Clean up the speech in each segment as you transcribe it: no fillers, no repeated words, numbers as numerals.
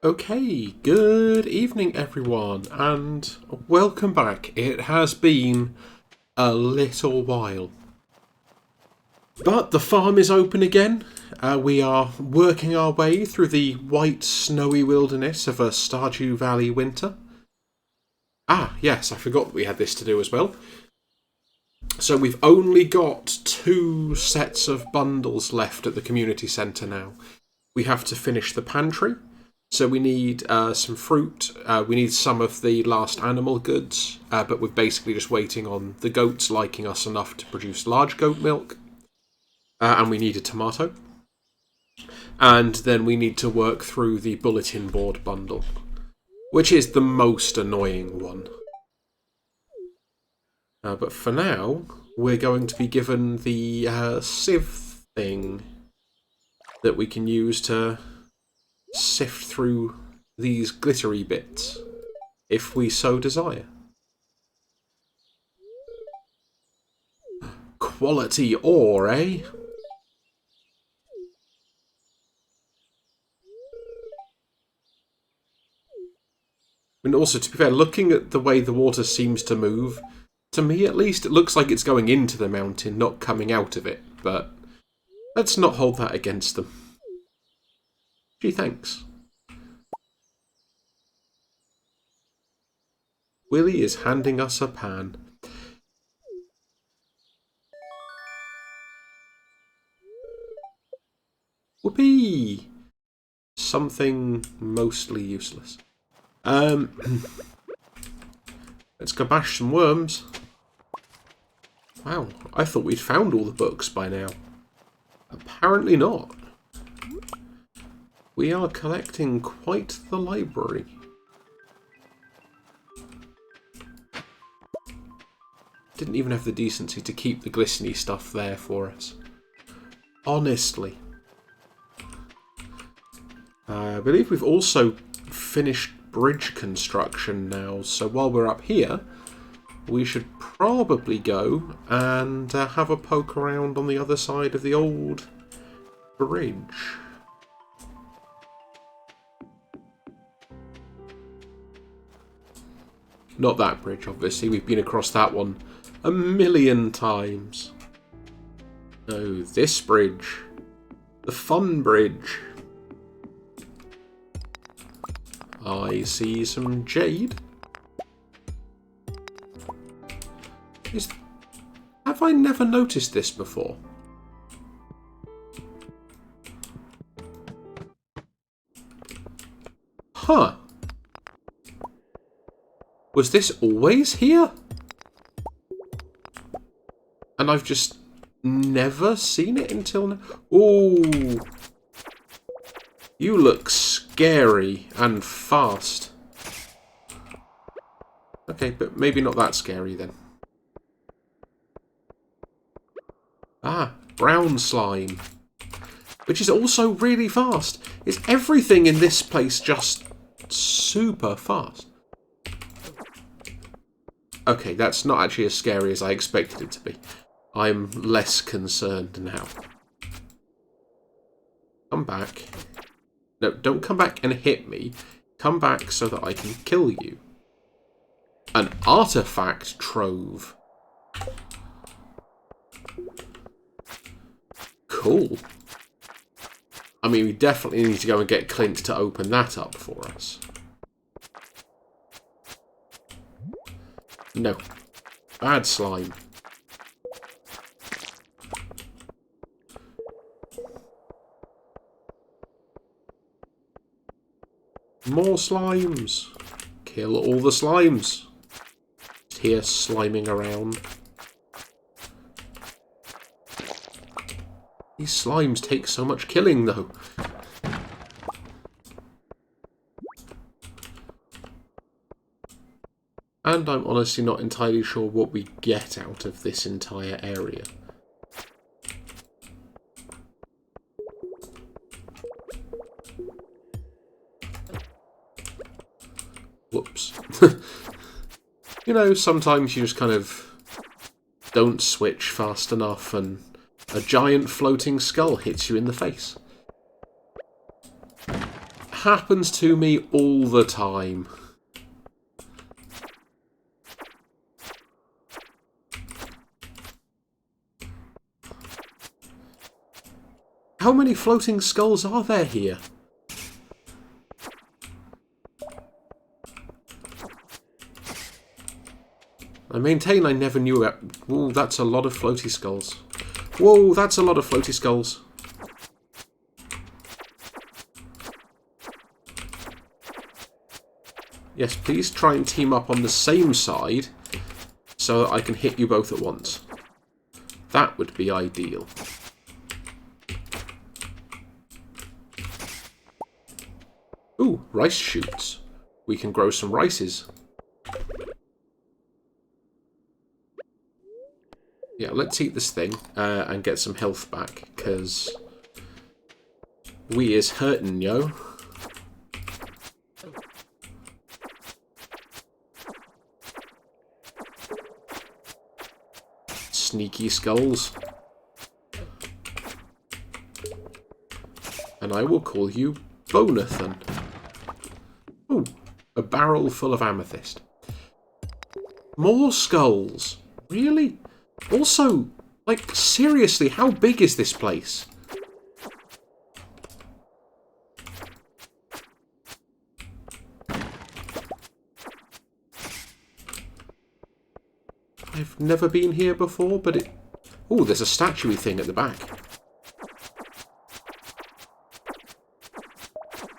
Okay, good evening everyone, and welcome back. It has been a little while. But the farm is open again. We are working our way through the white snowy wilderness of a Stardew Valley winter. Ah, yes, I forgot we had this to do as well. So we've only got 2 sets of bundles left at the community centre now. We have to finish the pantry. So we need some fruit, we need some of the last animal goods, but we're basically just waiting on the goats liking us enough to produce large goat milk. And we need a tomato. And then we need to work through the bulletin board bundle, which is the most annoying one. But for now, we're going to be given the scythe thing that we can use to sift through these glittery bits, if we so desire. Quality ore, eh? And also, to be fair, looking at the way the water seems to move, to me at least, it looks like it's going into the mountain, not coming out of it, but let's not hold that against them. Gee, thanks. Willie is handing us a pan. Whoopee! Something mostly useless. Let's go bash some worms. Wow, I thought we'd found all the books by now. Apparently not. We are collecting quite the library. Didn't even have the decency to keep the glistening stuff there for us. Honestly. I believe we've also finished bridge construction now, so while we're up here, we should probably go and have a poke around on the other side of the old bridge. Not that bridge, obviously. We've been across that one a million times. No, this bridge. The fun bridge. I see some jade. Have I never noticed this before? Huh. Was this always here? And I've just never seen it until now. Ooh. You look scary and fast. Okay, but maybe not that scary then. Ah, brown slime. Which is also really fast. Is everything in this place just super fast? Okay, that's not actually as scary as I expected it to be. I'm less concerned now. Come back. No, don't come back and hit me. Come back so that I can kill you. An artifact trove. Cool. I mean, we definitely need to go and get Clint to open that up for us. No. Bad slime. More slimes. Kill all the slimes. Just here sliming around. These slimes take so much killing though. And I'm honestly not entirely sure what we get out of this entire area. Whoops. You know, sometimes you just kind of don't switch fast enough and a giant floating skull hits you in the face. happens to me all the time. How many floating skulls are there here? I maintain I never knew it. Whoa, that's a lot of floaty skulls. Whoa, that's a lot of floaty skulls. Yes, please try and team up on the same side so that I can hit you both at once. That would be ideal. Ooh, rice shoots. We can grow some rices. Yeah, let's eat this thing and get some health back, because we is hurting, yo. Sneaky skulls. And I will call you Bonathan. Ooh, a barrel full of amethyst. More skulls. Really? Also, like, seriously, how big is this place? I've never been here before, but it... Oh, there's a statue-y thing at the back.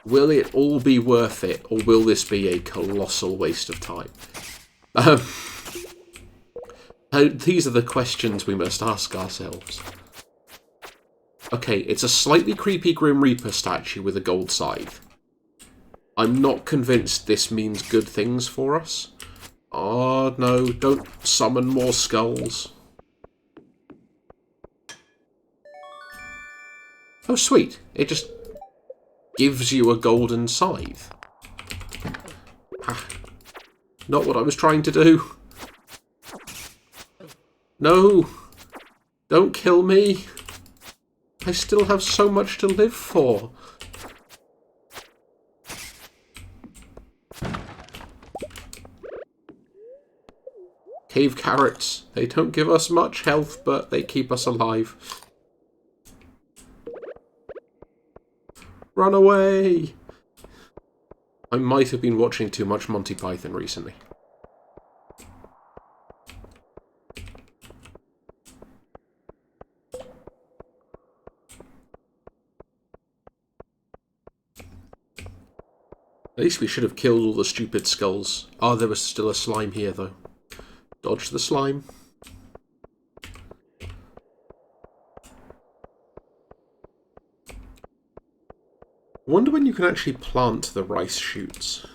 Will it all be worth it, or will this be a colossal waste of time? These are the questions we must ask ourselves. Okay, it's a slightly creepy Grim Reaper statue with a gold scythe. I'm not convinced this means good things for us. Oh no, don't summon more skulls. Oh sweet, it just gives you a golden scythe. Ah, not what I was trying to do. No! Don't kill me! I still have so much to live for. Cave carrots. They don't give us much health, but they keep us alive. Run away! I might have been watching too much Monty Python recently. At least we should have killed all the stupid skulls. Oh, there was still a slime here, though. Dodge the slime. I wonder when you can actually plant the rice shoots.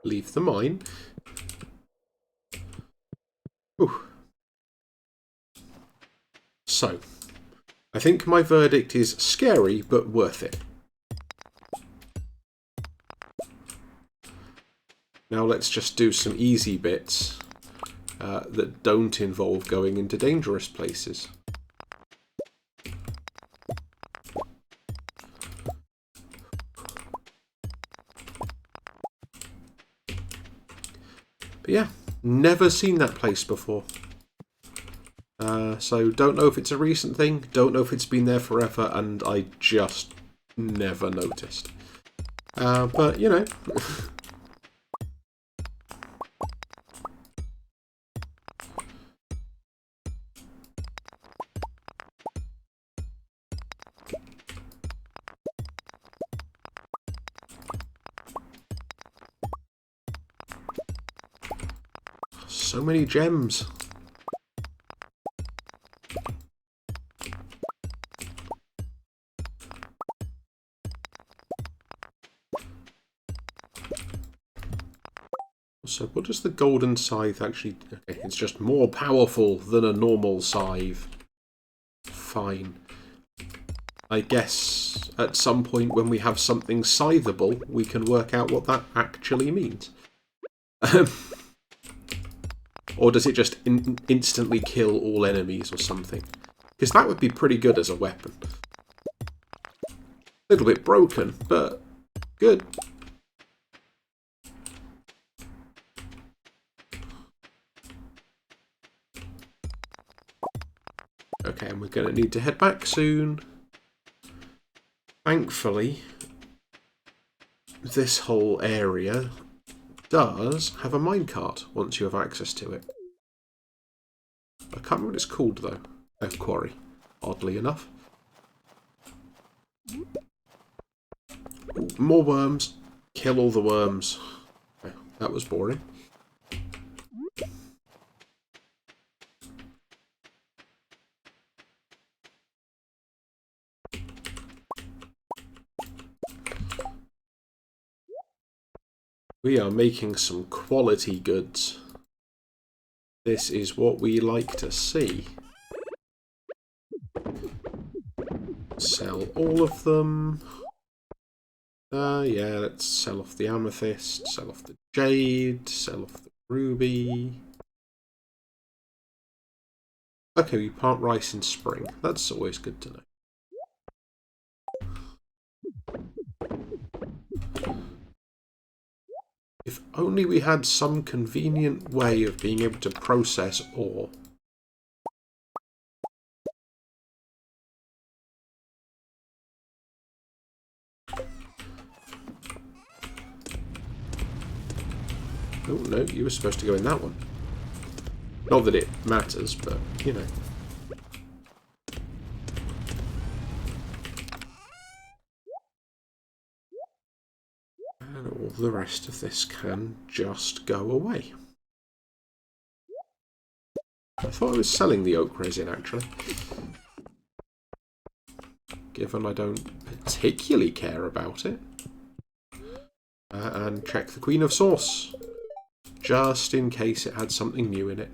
Leave the mine. Ooh. So, I think my verdict is scary, but worth it. Now let's just do some easy bits that don't involve going into dangerous places. But yeah, never seen that place before. So don't know if it's a recent thing, don't know if it's been there forever, and I just never noticed. But, you know. So many gems. So what does the golden scythe actually... Okay, it's just more powerful than a normal scythe. Fine. I guess at some point when we have something scytheable, we can work out what that actually means. Or does it just instantly kill all enemies or something? Because that would be pretty good as a weapon. A little bit broken, but good. Okay, and we're going to need to head back soon. Thankfully, this whole area does have a minecart once you have access to it. I can't remember what it's called though. Oh, quarry. Oddly enough. Ooh, more worms. Kill all the worms. Oh, that was boring. We are making some quality goods. This is what we like to see. Sell all of them. Yeah, let's sell off the amethyst, sell off the jade, sell off the ruby. Okay, we plant rice in spring. That's always good to know. If only we had some convenient way of being able to process ore. Oh, no, you were supposed to go in that one. Not that it matters, but, you know. And all the rest of this can just go away. I thought I was selling the oak resin, actually. Given I don't particularly care about it. And check the Queen of Sauce. Just in case it had something new in it.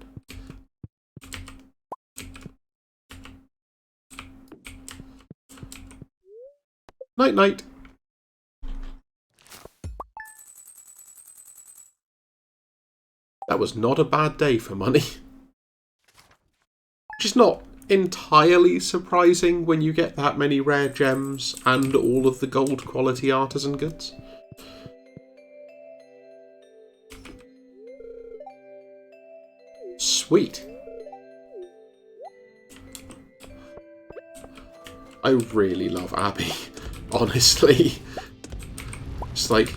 Night-night. That was not a bad day for money. Which is not entirely surprising when you get that many rare gems and all of the gold quality artisan goods. Sweet. I really love Abby, honestly. It's like,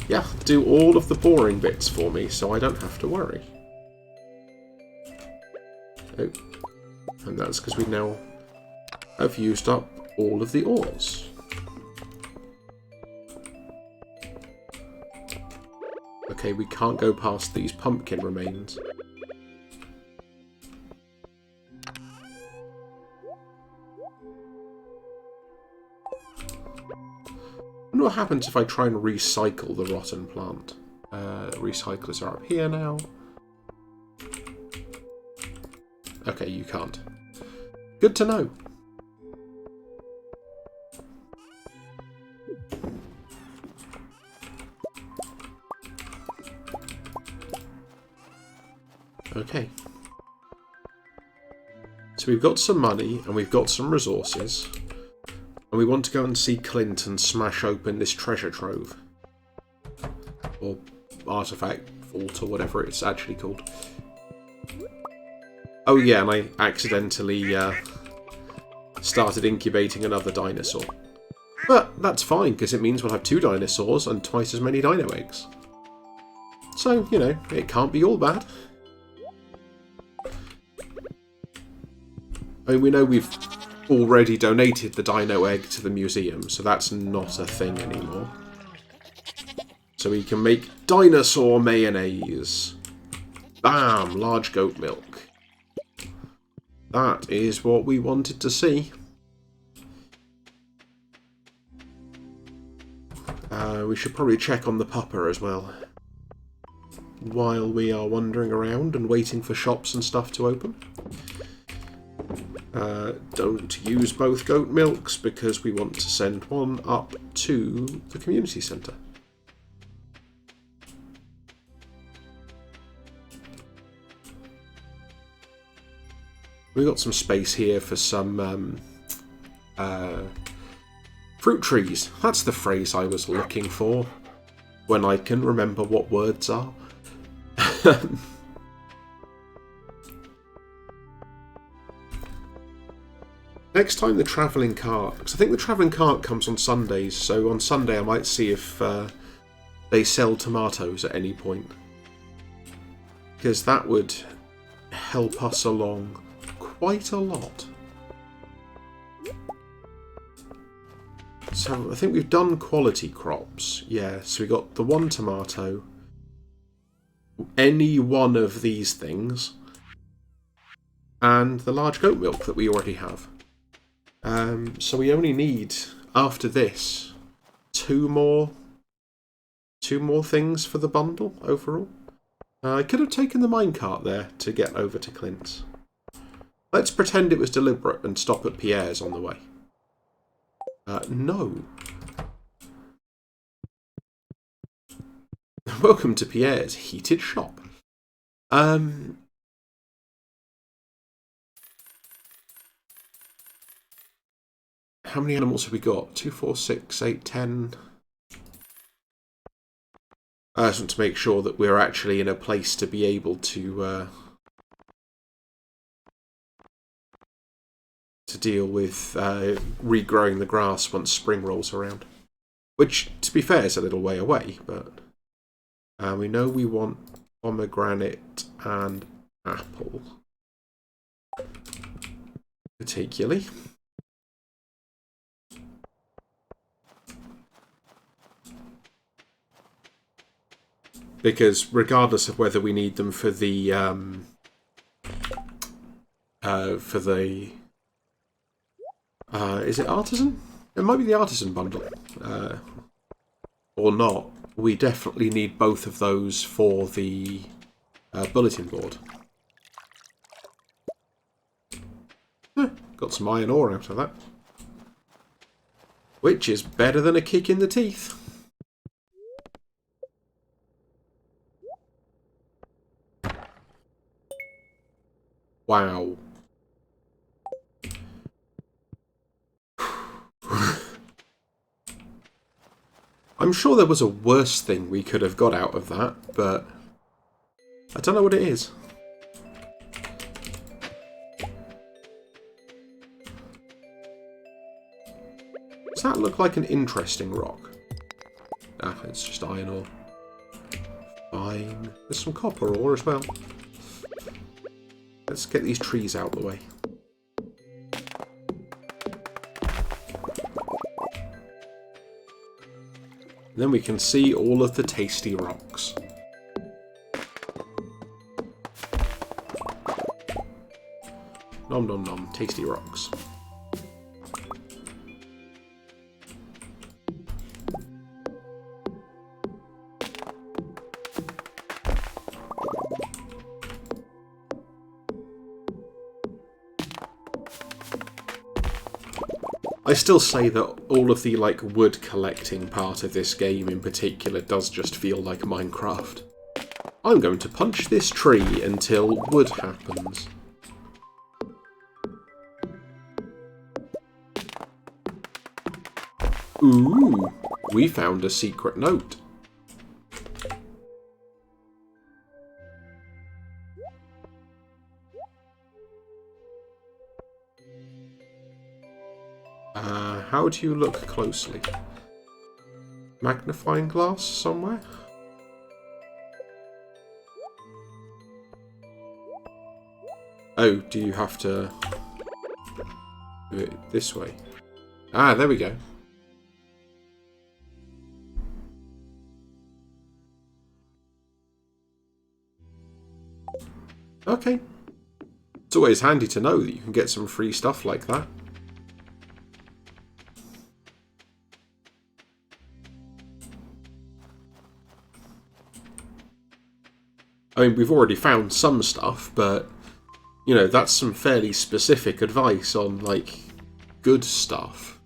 yeah, do all of the boring bits for me so I don't have to worry. Oh, and that's because we now have used up all of the ores. Okay, we can't go past these pumpkin remains. I wonder what happens if I try and recycle the rotten plant. Recyclers are up here now. Okay, you can't. Good to know. Okay. So we've got some money and we've got some resources. And we want to go and see Clint and smash open this treasure trove. Or artifact vault or whatever it's actually called. Oh yeah, and I accidentally started incubating another dinosaur. But that's fine, because it means we'll have 2 dinosaurs and twice as many dino eggs. So, you know, it can't be all bad. I mean, we know we've already donated the dino egg to the museum, so that's not a thing anymore. So we can make dinosaur mayonnaise. Bam! Large goat milk. That is what we wanted to see. We should probably check on the pupper as well. While we are wandering around and waiting for shops and stuff to open. Don't use both goat milks because we want to send one up to the community centre. We've got some space here for some fruit trees. That's the phrase I was looking for when I can remember what words are. Next time the travelling cart, because I think the travelling cart comes on Sundays, so on Sunday I might see if they sell tomatoes at any point. Because that would help us along quite a lot. So I think we've done quality crops. Yeah, so we got the one tomato, any one of these things, and the large goat milk that we already have. So we only need, after this, two more things for the bundle overall. I could have taken the minecart there to get over to Clint's. Let's pretend it was deliberate and stop at Pierre's on the way. No. Welcome to Pierre's heated shop. How many animals have we got? 2, 4, 6, 8, 10. I just want to make sure that we're actually in a place to be able to deal with regrowing the grass once spring rolls around. Which, to be fair, is a little way away, but we know we want pomegranate and apple, particularly. Because regardless of whether we need them for the is it artisan? It might be the artisan bundle, or not. We definitely need both of those for the bulletin board. Got some iron ore out of that, which is better than a kick in the teeth. Wow. I'm sure there was a worse thing we could have got out of that, but I don't know what it is. Does that look like an interesting rock? Ah, it's just iron ore. Fine. There's some copper ore as well. Let's get these trees out of the way. Then we can see all of the tasty rocks. Nom nom nom, tasty rocks. I still say that all of the wood collecting part of this game in particular does just feel like Minecraft. I'm going to punch this tree until wood happens. Ooh, we found a secret note. How do you look closely? Magnifying glass somewhere? Oh, do you have to do it this way? Ah, there we go. Okay. It's always handy to know that you can get some free stuff like that. I mean, we've already found some stuff, but, you know, that's some fairly specific advice on, good stuff.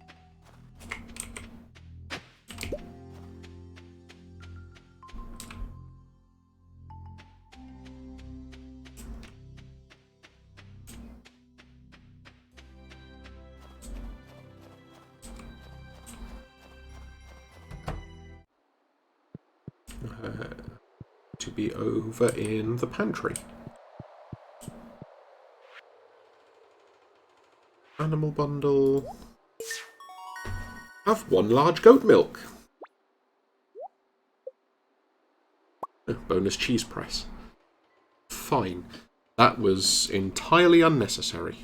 to be over in the pantry. Animal bundle. Have 1 large goat milk. Oh, bonus cheese press. Fine. That was entirely unnecessary.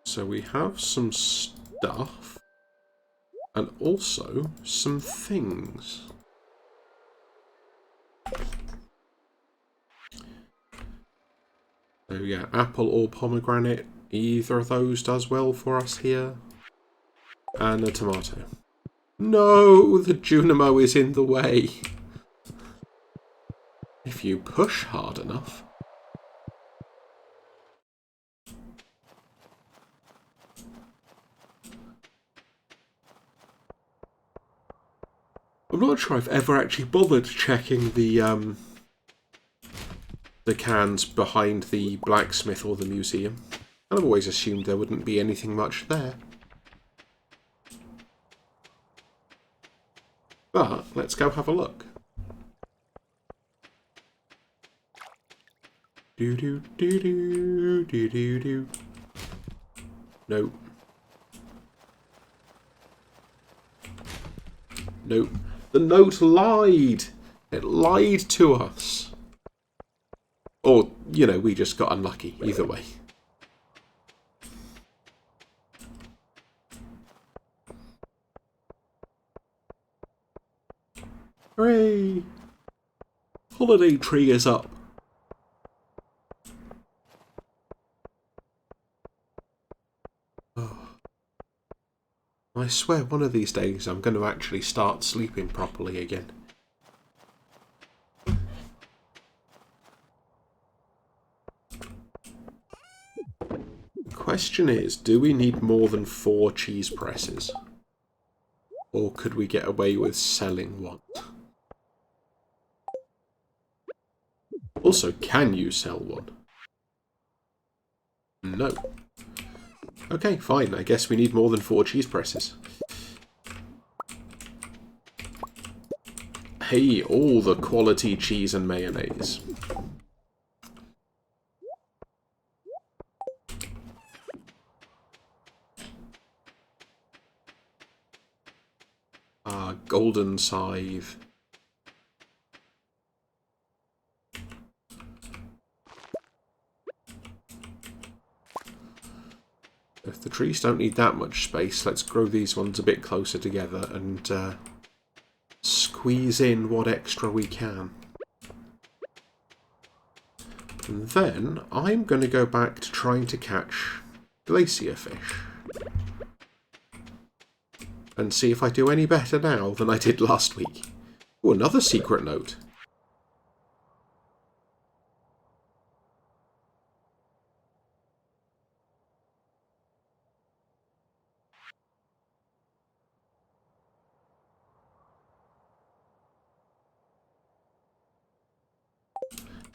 So we have some stuff and also some things. So yeah, apple or pomegranate, either of those does well for us here. And a tomato. No, the Junimo is in the way. If you push hard enough. I'm not sure I've ever actually bothered checking the cans behind the blacksmith or the museum. And I've always assumed there wouldn't be anything much there. But let's go have a look. Do do do do do do do. Nope. Nope. The note lied. It lied to us. Or, you know, we just got unlucky. Either way. Hooray! Holiday tree is up. Oh. I swear one of these days I'm going to actually start sleeping properly again. Question is, do we need more than 4 cheese presses? Or could we get away with selling one? Also, can you sell one? No. Okay, fine. I guess we need more than 4 cheese presses. Hey, all the quality cheese and mayonnaise. Golden scythe. If the trees don't need that much space, let's grow these ones a bit closer together and squeeze in what extra we can. And then I'm going to go back to trying to catch glacier fish. And see if I do any better now than I did last week. Oh, another secret note.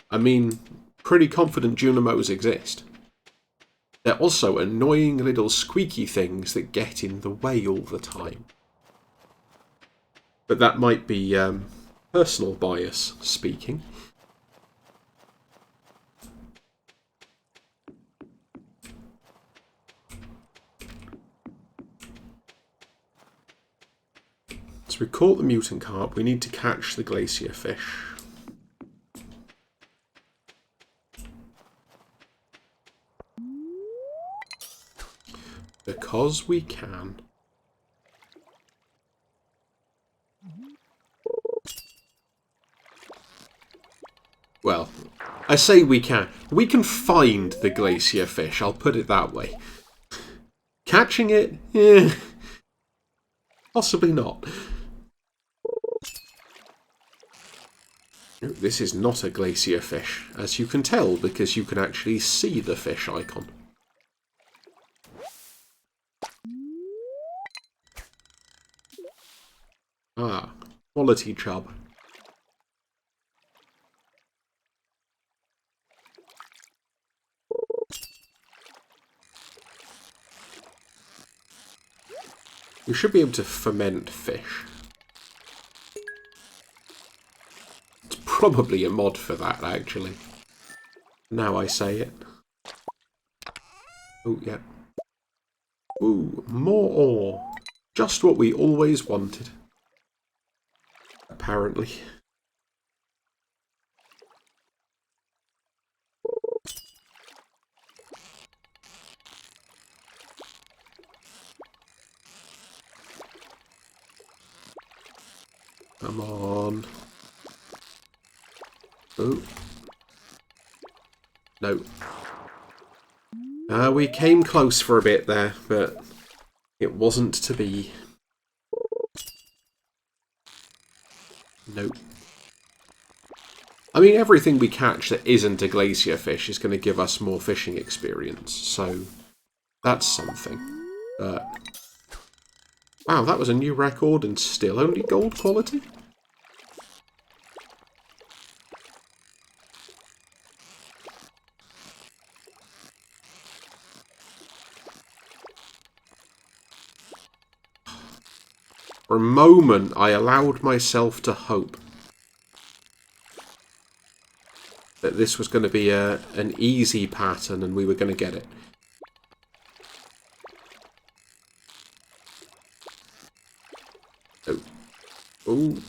I mean, pretty confident Junimos exist. They're also annoying little squeaky things that get in the way all the time. But that might be personal bias speaking. So we caught the mutant carp, we need to catch the glacier fish. Because we can. Well, I say we can. We can find the glacier fish, I'll put it that way. Catching it? Eh, possibly not. This is not a glacier fish, as you can tell because you can actually see the fish icon. Ah, quality chub. We should be able to ferment fish. It's probably a mod for that, actually. Now I say it. Oh, yeah. Ooh, more ore. Just what we always wanted. Apparently. Come on. Oh. No. We came close for a bit there, but it wasn't to be. Nope. I mean, everything we catch that isn't a glacier fish is going to give us more fishing experience, so that's something. Wow, that was a new record and still only gold quality? For a moment, I allowed myself to hope that this was going to be an easy pattern and we were going to get it. Oh. Ooh.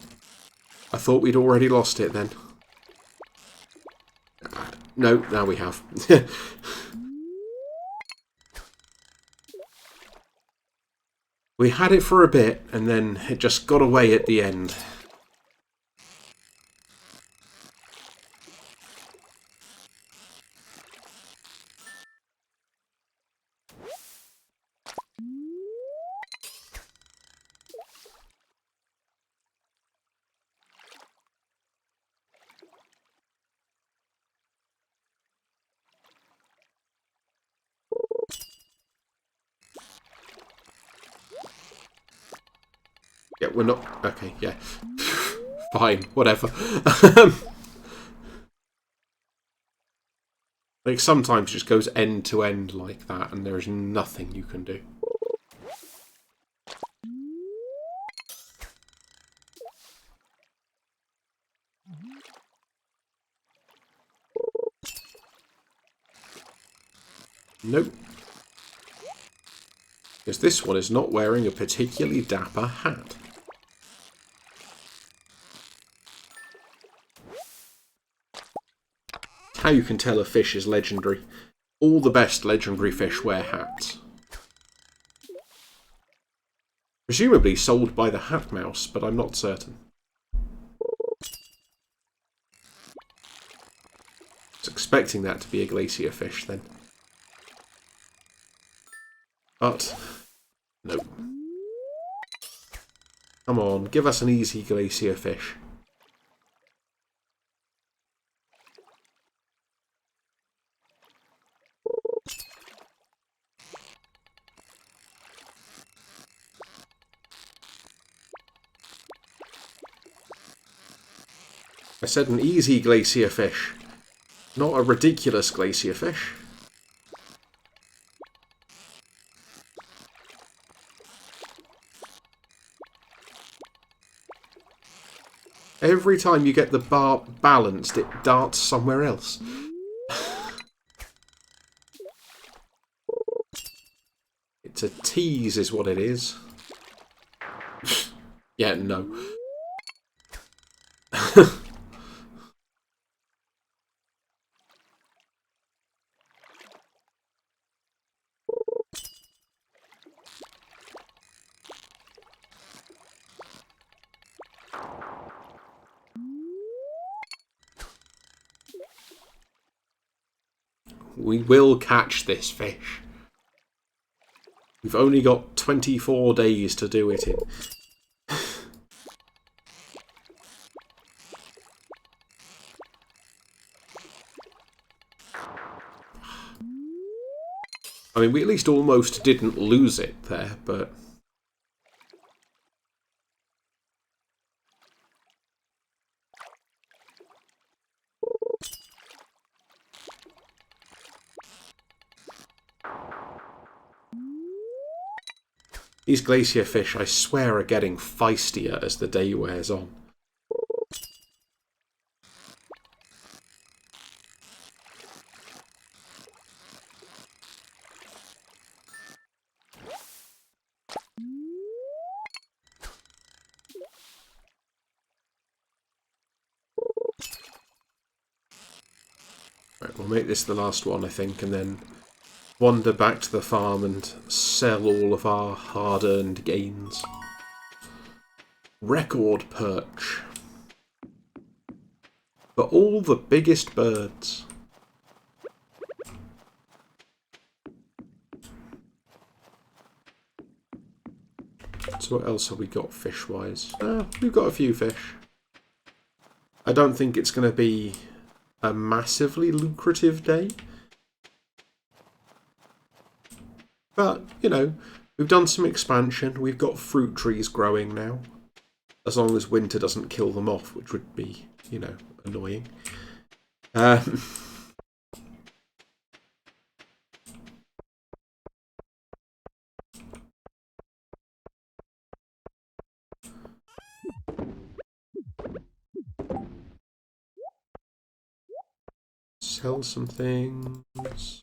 I thought we'd already lost it then. No, now we have. We had it for a bit, and then it just got away at the end. Yeah, we're not... Okay, yeah. Fine, whatever. Like, sometimes it just goes end to end like that, and there's nothing you can do. Nope. Because this one is not wearing a particularly dapper hat. How you can tell a fish is legendary. All the best legendary fish wear hats. Presumably sold by the hat mouse, but I'm not certain. I was expecting that to be a glacier fish then. But, no. Come on, give us an easy glacier fish. I said an easy glacier fish, not a ridiculous glacier fish. Every time you get the bar balanced, it darts somewhere else. It's a tease is what it is. Yeah, no. We will catch this fish. We've only got 24 days to do it in. I mean, we at least almost didn't lose it there, but... These glacier fish, I swear, are getting feistier as the day wears on. Right, we'll make this the last one, I think, and then wander back to the farm and sell all of our hard-earned gains. Record perch. For all the biggest birds. So what else have we got fish-wise? We've got a few fish. I don't think it's going to be a massively lucrative day. But, you know, we've done some expansion. We've got fruit trees growing now. As long as winter doesn't kill them off, which would be, you know, annoying. Sell some things.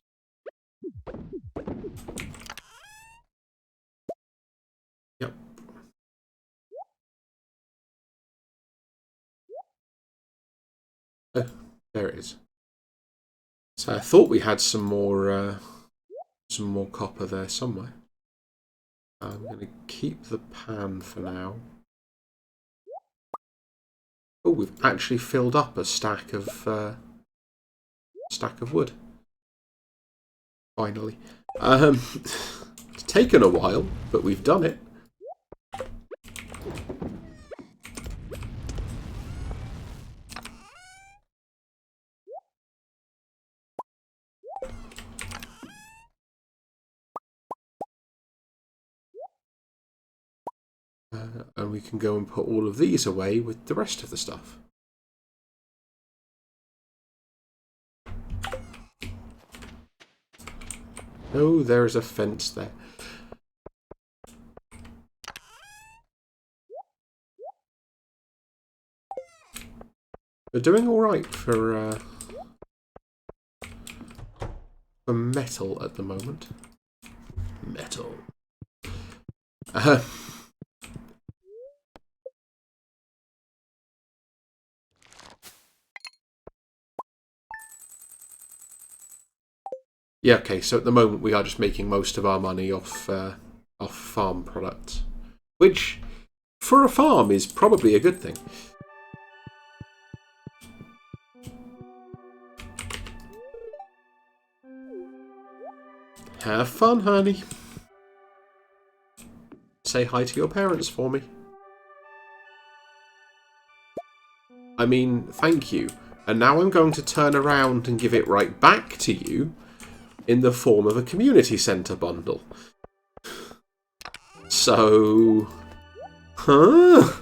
Yep. Oh, there it is. So I thought we had some more copper there somewhere. I'm going to keep the pan for now. Oh, we've actually filled up a stack of wood. Finally. It's taken a while, but we've done it. And we can go and put all of these away with the rest of the stuff. Oh, there is a fence there. We're doing all right for metal at the moment. Metal. Yeah, okay, so at the moment we are just making most of our money off farm products. Which, for a farm, is probably a good thing. Have fun, honey. Say hi to your parents for me. I mean, thank you. And now I'm going to turn around and give it right back to you in the form of a community centre bundle. So... Huh?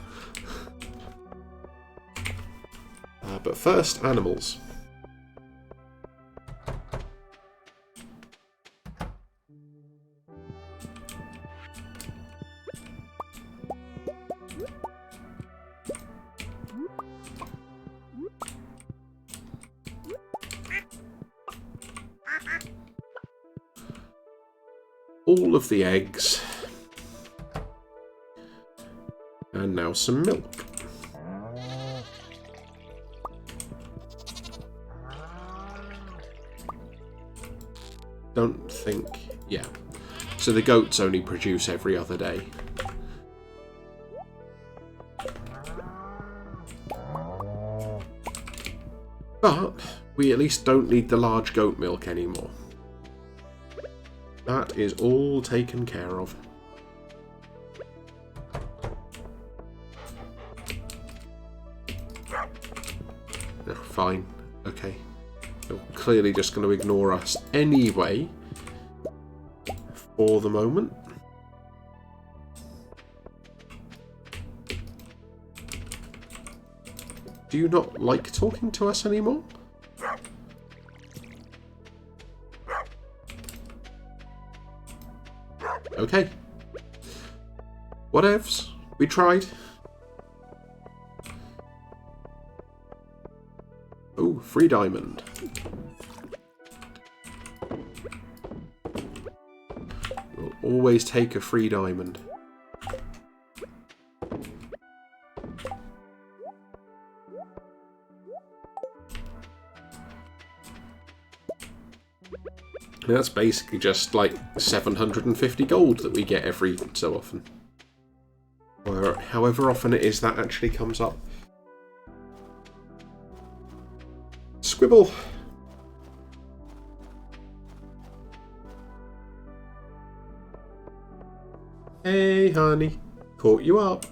But first, animals. All of the eggs. And now some milk. Don't think... Yeah. So the goats only produce every other day. But we at least don't need the large goat milk anymore. That is all taken care of. Oh, fine. Okay. You're clearly just going to ignore us anyway. For the moment. Do you not like talking to us anymore? Okay. Whatevs. We tried. Oh, free diamond. We'll always take a free diamond. And that's basically just like 750 gold that we get every so often. Or however often it is that actually comes up. Squibble! Hey, honey. Caught you up.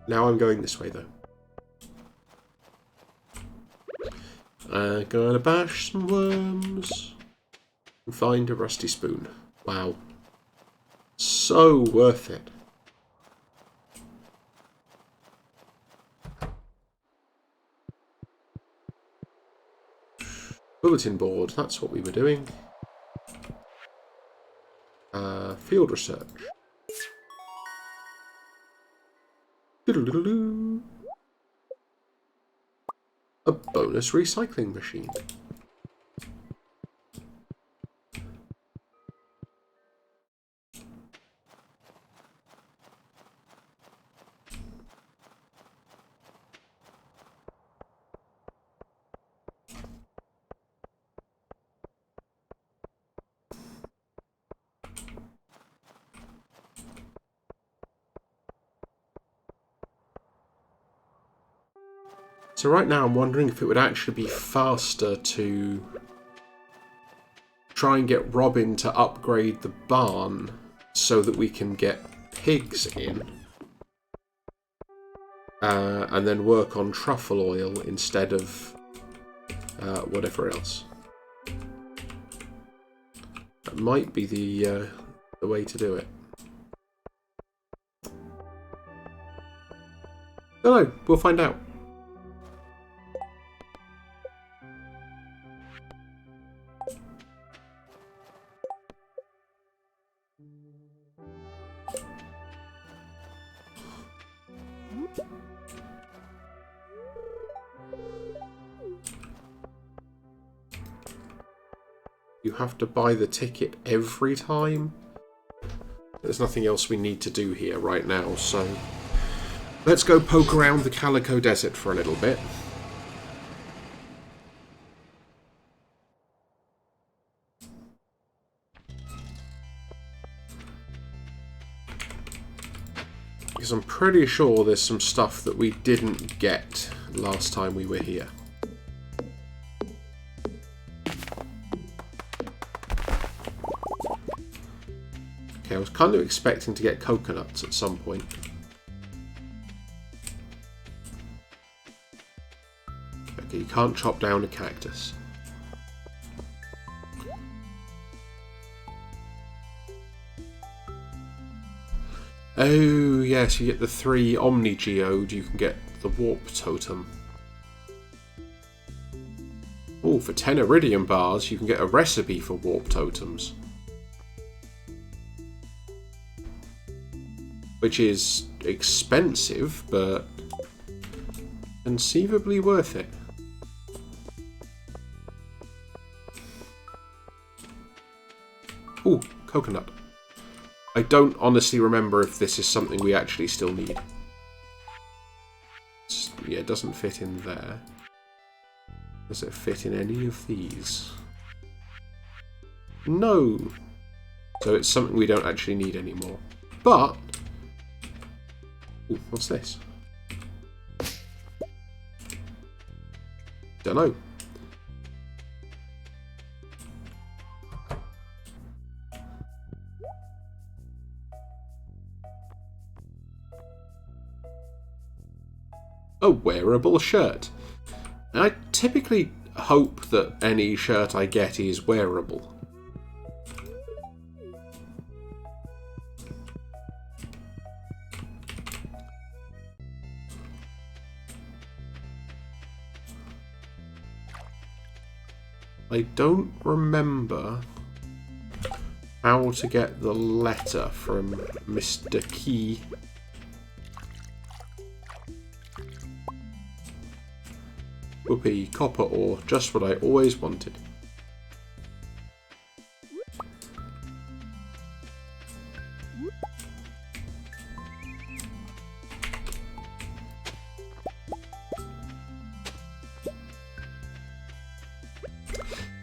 Now I'm going this way, though. I'm gonna bash some worms. And find a rusty spoon. Wow. So worth it. Bulletin board, that's what we were doing. Field research. Doodle-doodle-doo. A bonus recycling machine. So right now I'm wondering if it would actually be faster to try and get Robin to upgrade the barn so that we can get pigs in. And then work on truffle oil instead of whatever else. That might be the way to do it. Don't know, we'll find out. You have to buy the ticket every time? There's nothing else we need to do here right now, so let's go poke around the Calico Desert for a little bit. Because I'm pretty sure there's some stuff that we didn't get last time we were here. Okay, I was kind of expecting to get coconuts at some point. Okay, you can't chop down a cactus. Oh, yes, you get the 3 Omni Geode, you can get the Warp Totem. Oh, for 10 Iridium bars, you can get a recipe for Warp Totems. Which is expensive, but conceivably worth it. Ooh, coconut. I don't honestly remember if this is something we actually still need. Yeah, it doesn't fit in there. Does it fit in any of these? No! So it's something we don't actually need anymore. But... ooh, what's this? Dunno. A wearable shirt. I typically hope that any shirt I get is wearable. I don't remember how to get the letter from Mr. Key. Whoopee, copper ore, just what I always wanted.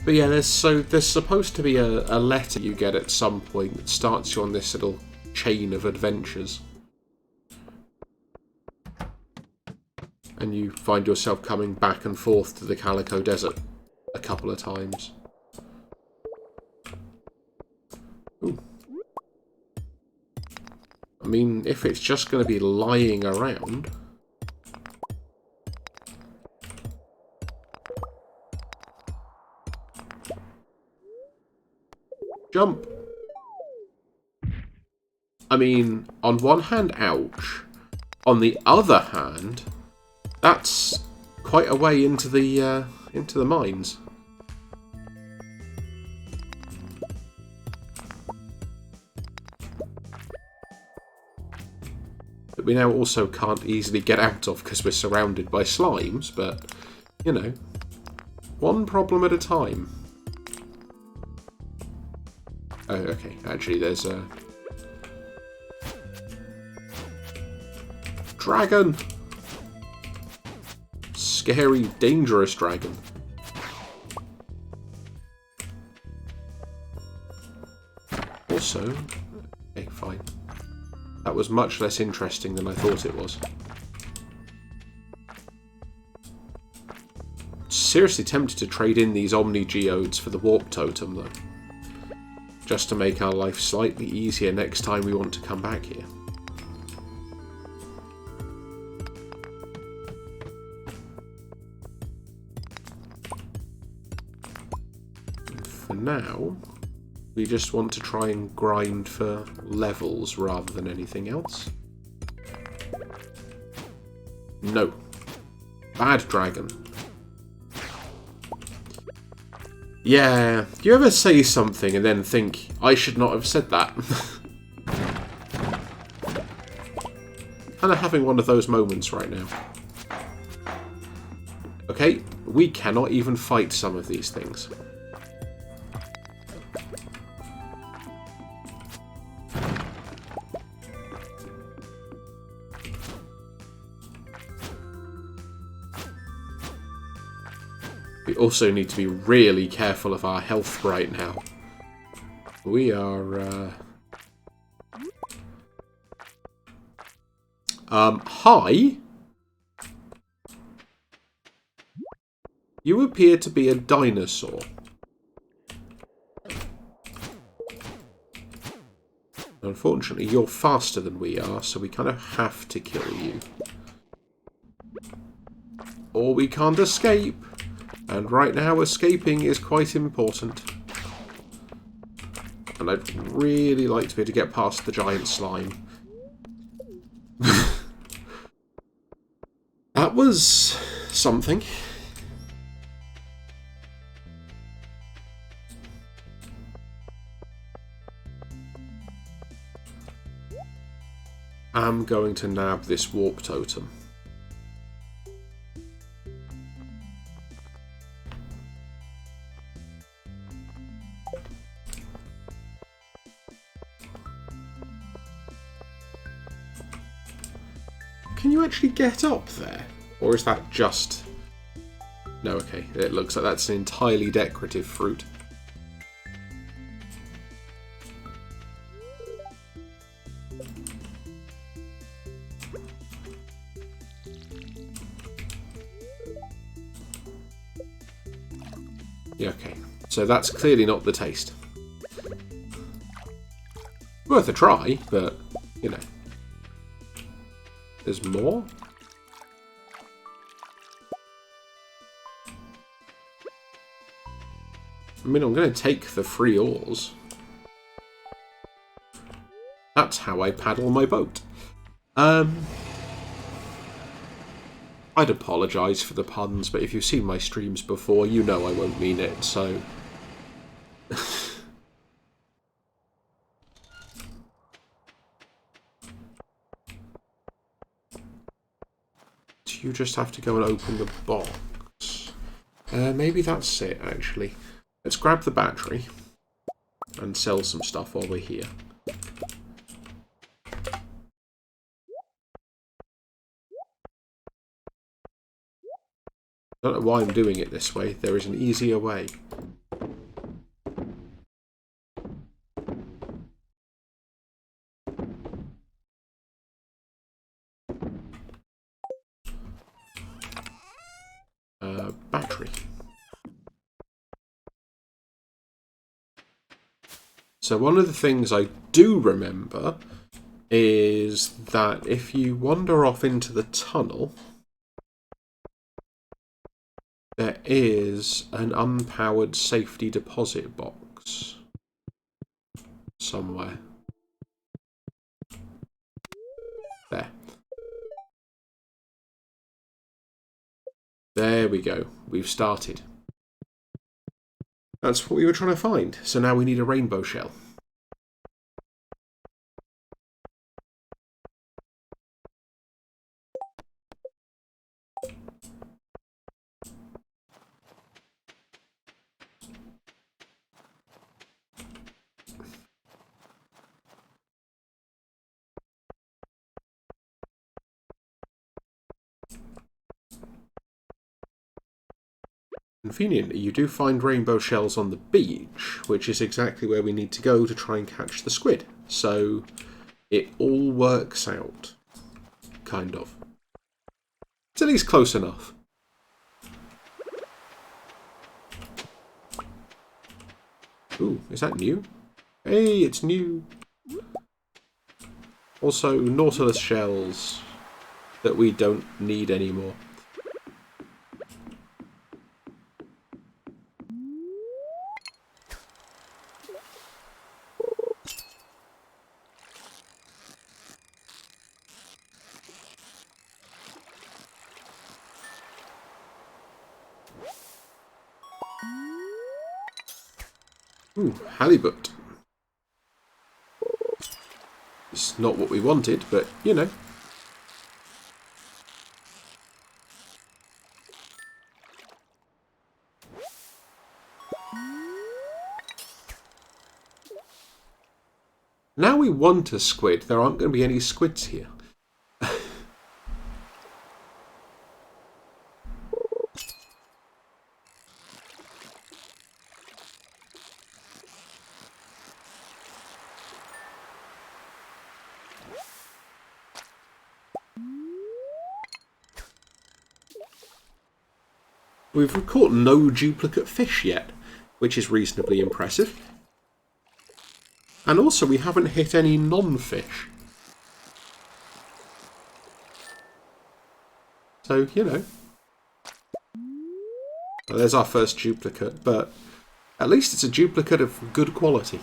But yeah, there's supposed to be a letter you get at some point that starts you on this little chain of adventures. And you find yourself coming back and forth to the Calico Desert a couple of times. Ooh. I mean, if it's just going to be lying around... Jump! I mean, on one hand, ouch. On the other hand, that's quite a way into the mines. That we now also can't easily get out of because we're surrounded by slimes, but, you know, one problem at a time. Oh, okay, actually there's a... dragon! Scary, dangerous dragon. Also... okay, fine. That was much less interesting than I thought it was. Seriously tempted to trade in these Omni Geodes for the Warp Totem, though. Just to make our life slightly easier next time we want to come back here. For now, we just want to try and grind for levels rather than anything else. No. Bad dragon. Yeah, do you ever say something and then think, I should not have said that? Kind of having one of those moments right now. Okay, we cannot even fight some of these things. We also need to be really careful of our health right now. We are... Hi? You appear to be a dinosaur. Unfortunately, you're faster than we are, so we kind of have to kill you. Or we can't escape. And right now, escaping is quite important. And I'd really like to be able to get past the giant slime. That was something. I'm going to nab this warp totem. Can you actually get up there? Or is that just... No, okay. It looks like that's an entirely decorative fruit. Yeah, okay. So that's clearly not the taste. Worth a try, but, you know. There's more? I mean, I'm going to take the 3 ores. That's how I paddle my boat. I'd apologise for the puns, but if you've seen my streams before, you know I won't mean it, so... you just have to go and open the box. Maybe that's it, actually. Let's grab the battery and sell some stuff while we're here. I don't know why I'm doing it this way. There is an easier way. Battery. So one of the things I do remember is that if you wander off into the tunnel, there is an unpowered safety deposit box somewhere. There. There we go. We've started. That's what we were trying to find. So now we need a rainbow shell. Conveniently, you do find rainbow shells on the beach, which is exactly where we need to go to try and catch the squid. So it all works out. Kind of. It's at least close enough. Ooh, is that new? Hey, it's new. Also, Nautilus shells that we don't need anymore. Ooh, halibut. It's not what we wanted, but, you know. Now we want a squid. There aren't going to be any squids here. We've caught no duplicate fish yet, which is reasonably impressive. And also, we haven't hit any non-fish. So, you know. Well, there's our first duplicate, but at least it's a duplicate of good quality.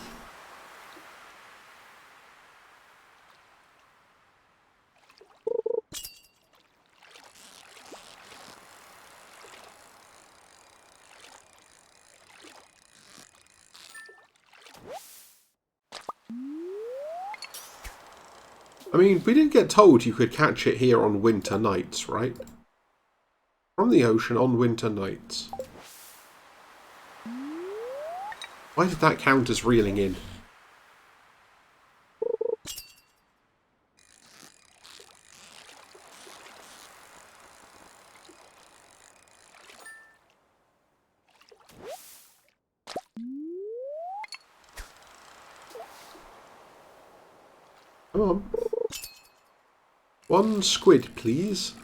I mean, we didn't get told you could catch it here on winter nights, right? From the ocean on winter nights. Why did that count as reeling in? Come on. One squid, please.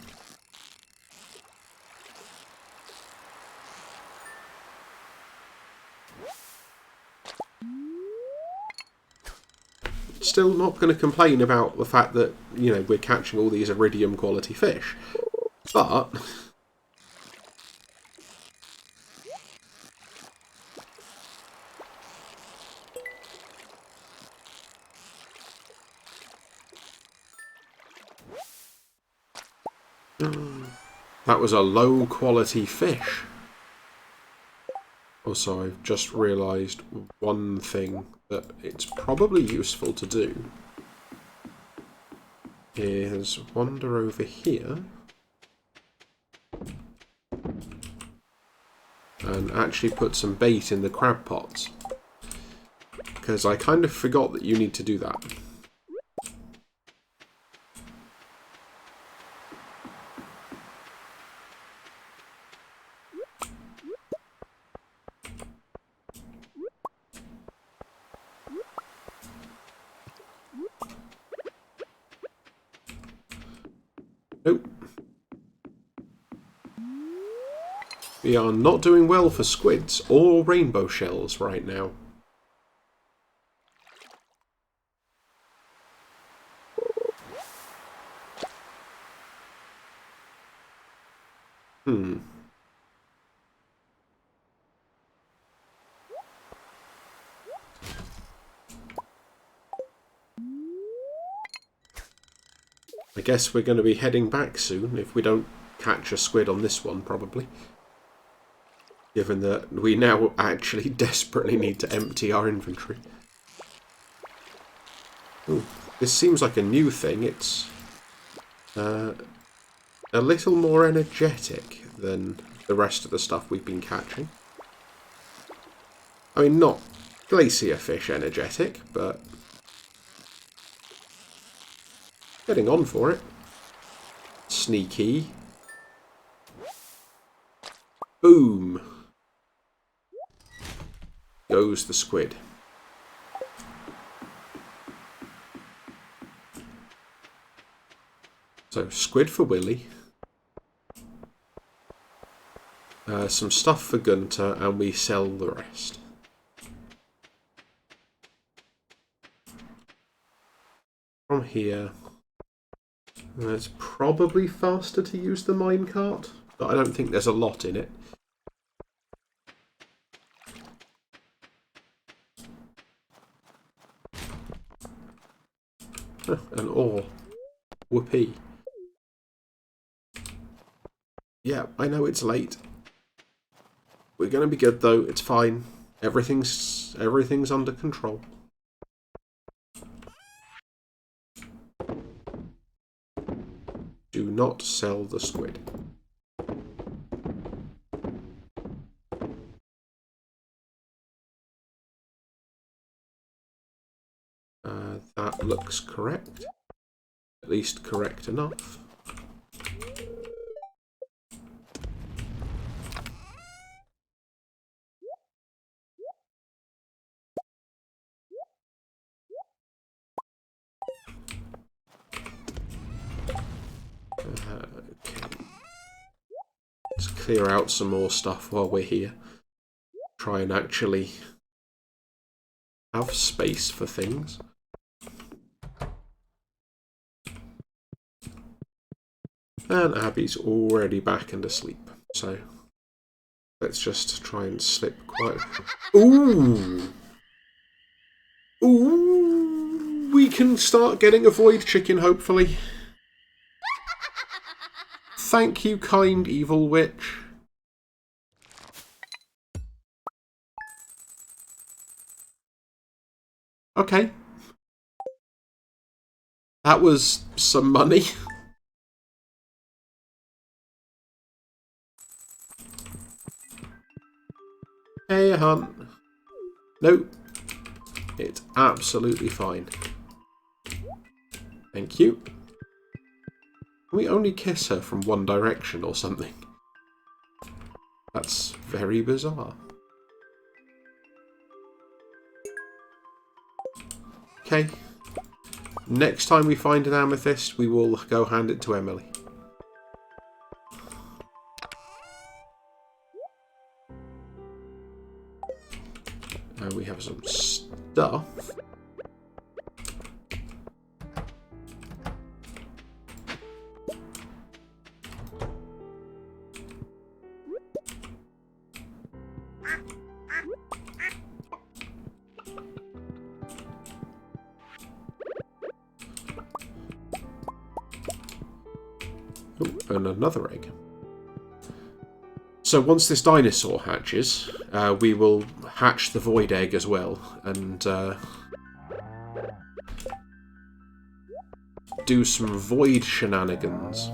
Still not going to complain about the fact that, you know, we're catching all these iridium quality fish. But that was a low quality fish. Also, I've just realised one thing that it's probably useful to do is wander over here and actually put some bait in the crab pots. Because I kind of forgot that you need to do that. Nope. We are not doing well for squids or rainbow shells right now. I guess we're going to be heading back soon if we don't catch a squid on this one, probably. Given that we now actually desperately need to empty our inventory. Ooh, this seems like a new thing. It's a little more energetic than the rest of the stuff we've been catching. I mean, not glacier fish energetic, but getting on for it. Sneaky. Boom. Goes the squid. So, squid for Willy. Some stuff for Gunter, and we sell the rest. From here, it's probably faster to use the minecart, but I don't think there's a lot in it. An ore. Whoopee. Yeah, I know it's late. We're going to be good though, it's fine. Everything's under control. Do not sell the squid. That looks correct. At least correct enough. Okay. Let's clear out some more stuff while we're here. Try and actually have space for things. And Abby's already back and asleep, so let's just try and slip quietly. Ooh! Ooh! We can start getting a void chicken, hopefully. Thank you, kind evil witch. Okay. That was some money. Hey, hunt. Nope. It's absolutely fine. Thank you. Can we only kiss her from one direction or something? That's very bizarre. Okay. Next time we find an amethyst, we will go hand it to Emily. We have some stuff. Oh, and another egg. So once this dinosaur hatches, we will hatch the void egg as well, and do some void shenanigans.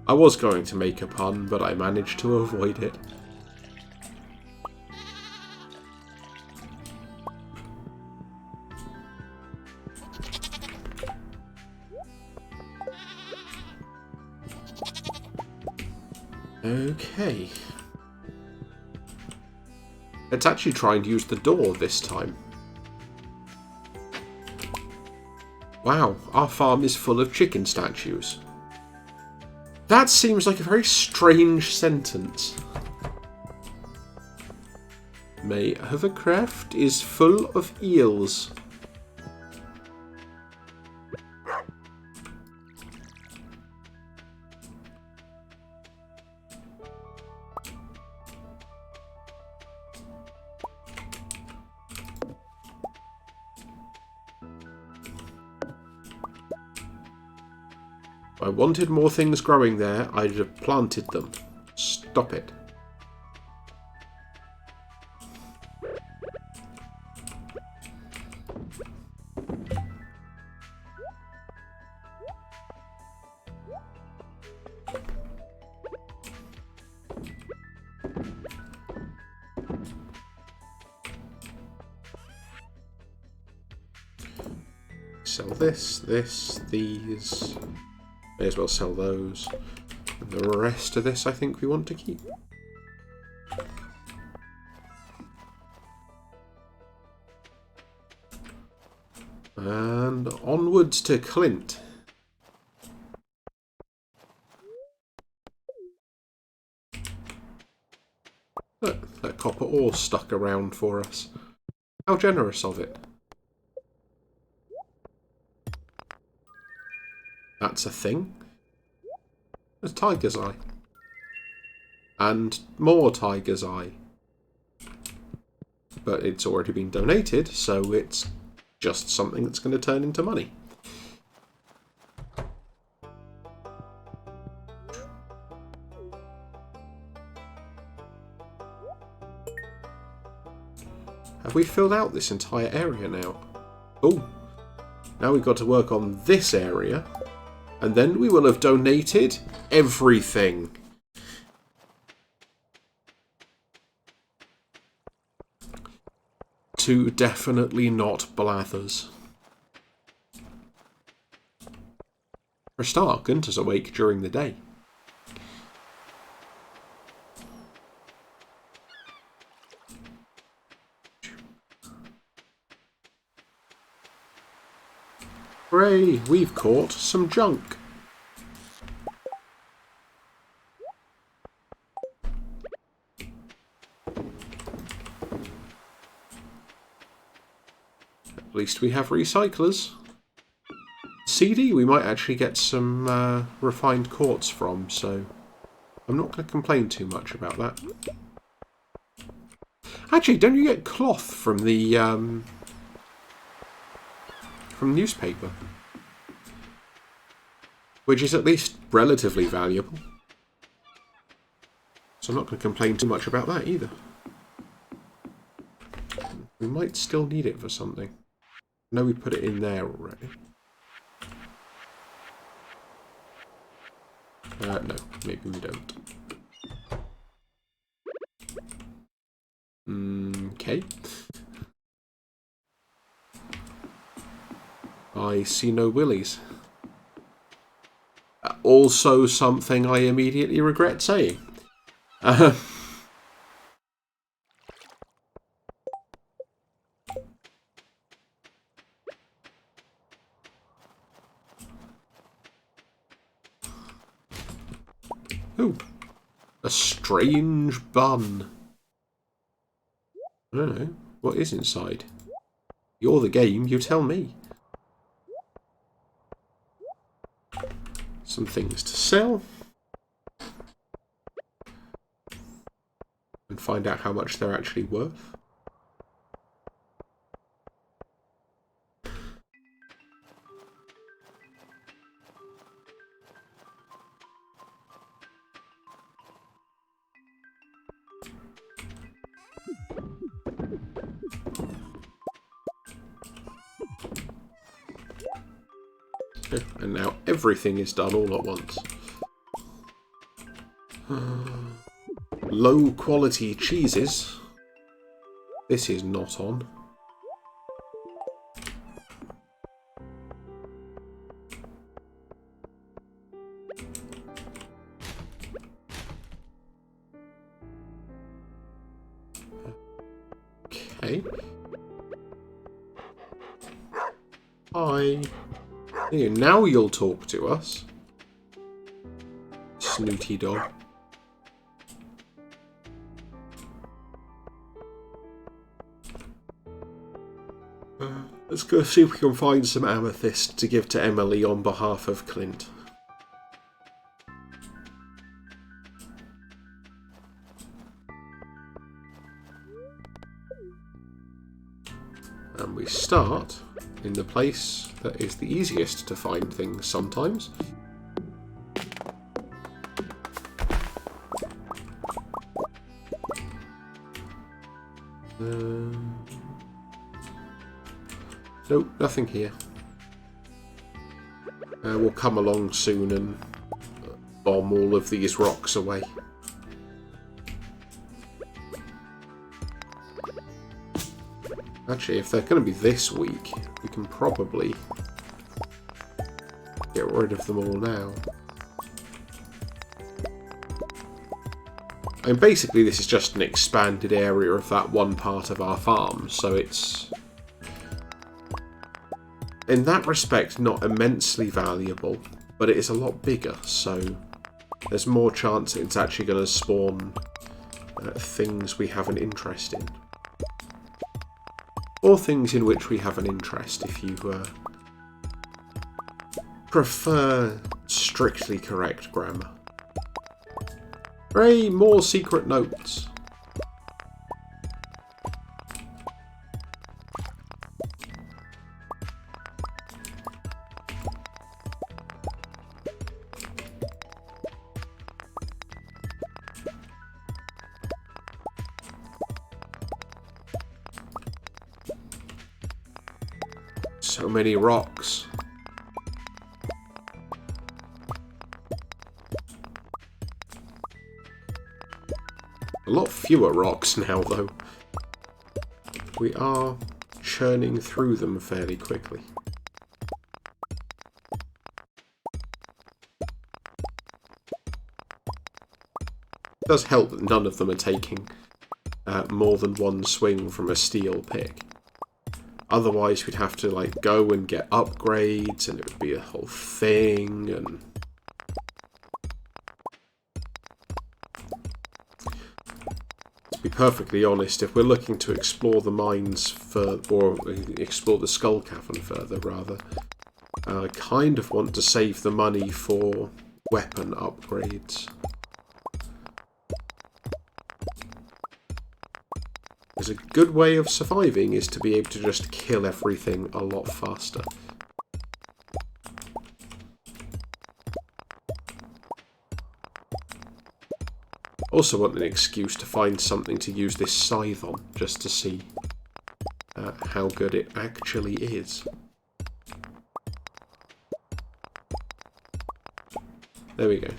I was going to make a pun, but I managed to avoid it. Okay. Let's actually try and use the door this time. Wow, our farm is full of chicken statues. That seems like a very strange sentence. My hovercraft is full of eels. If I wanted more things growing there, I'd have planted them. Stop it. Sell this, these. May as well sell those. And the rest of this I think we want to keep. And onwards to Clint. Look, that copper ore stuck around for us. How generous of it. That's a thing. There's tiger's eye. And more tiger's eye. But it's already been donated, so it's just something that's going to turn into money. Have we filled out this entire area now? Oh, now we've got to work on this area. And then we will have donated everything. To definitely not Blathers. For a start, Gunter's awake during the day. Hooray, we've caught some junk. At least we have recyclers. CD we might actually get some refined quartz from, so I'm not going to complain too much about that. Actually, don't you get cloth from the from newspaper? Which is at least relatively valuable. So I'm not going to complain too much about that either. We might still need it for something. I know we put it in there already. No, maybe we don't. Okay. I see no willies. Also something I immediately regret saying. Ooh, a strange bun. I don't know. What is inside? You're the game, you tell me. Some things to sell. And find out how much they're actually worth. And now everything is done all at once. Low quality cheeses. This is not on. Okay. Hi. Here, now you'll talk to us. Snooty dog. Let's go see if we can find some amethyst to give to Emily on behalf of Clint. And we start in the place that is the easiest to find things sometimes. Nope, nothing here. We'll come along soon and bomb all of these rocks away. Actually, if they're going to be this weak, we can probably get rid of them all now. I mean, basically this is just an expanded area of that one part of our farm, so it's, in that respect, not immensely valuable, but it is a lot bigger, so there's more chance it's actually going to spawn things we have an interest in. Or things in which we have an interest, if you prefer strictly correct grammar. Hooray, more secret notes. So many rocks. A lot fewer rocks now, though. We are churning through them fairly quickly. It does help that none of them are taking more than one swing from a steel pick. Otherwise, we'd have to like go and get upgrades, and it would be a whole thing. And to be perfectly honest, if we're looking to explore the mines or explore the skull cavern further, rather, I kind of want to save the money for weapon upgrades. Because a good way of surviving is to be able to just kill everything a lot faster. Also want an excuse to find something to use this scythe on, just to see how good it actually is. There we go.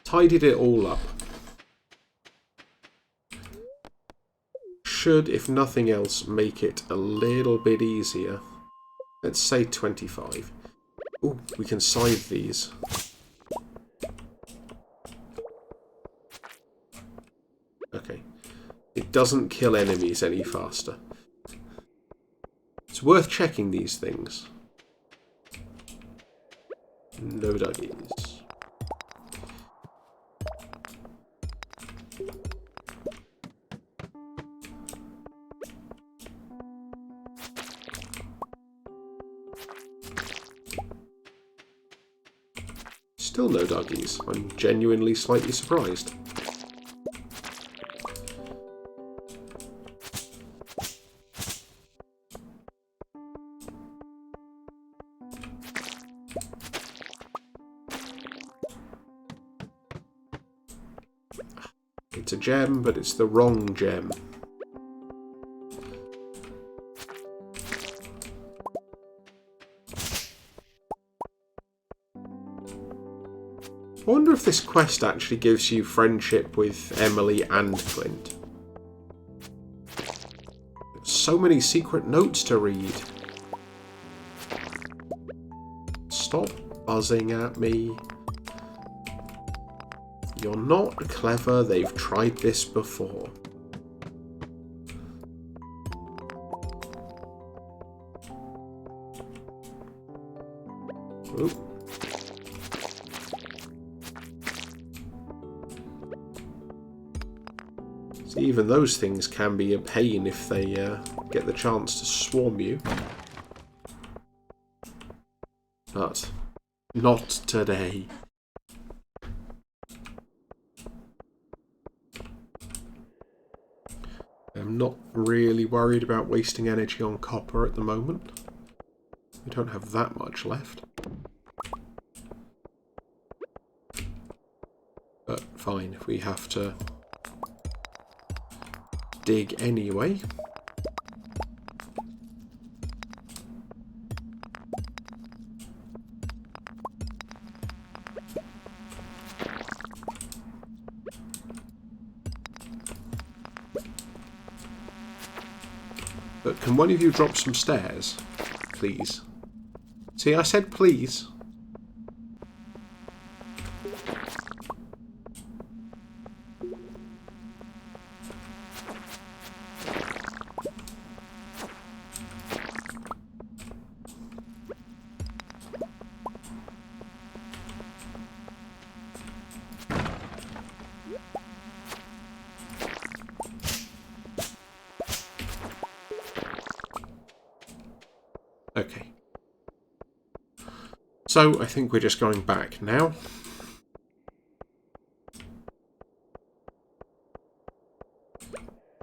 Tidied it all up. Should, if nothing else, make it a little bit easier. Let's say 25. Ooh, we can scythe these. Okay. It doesn't kill enemies any faster. It's worth checking these things. No duggies. Still no duggies. I'm genuinely slightly surprised. It's a gem, but it's the wrong gem. I wonder if this quest actually gives you friendship with Emily and Clint. So many secret notes to read. Stop buzzing at me. You're not clever. They've tried this before. Ooh. See, even those things can be a pain if they get the chance to swarm you. But not today. I'm not really worried about wasting energy on copper at the moment. We don't have that much left. But fine, if we have to dig anyway. But can one of you drop some stairs, please? See, I said please. Okay. So, I think we're just going back now.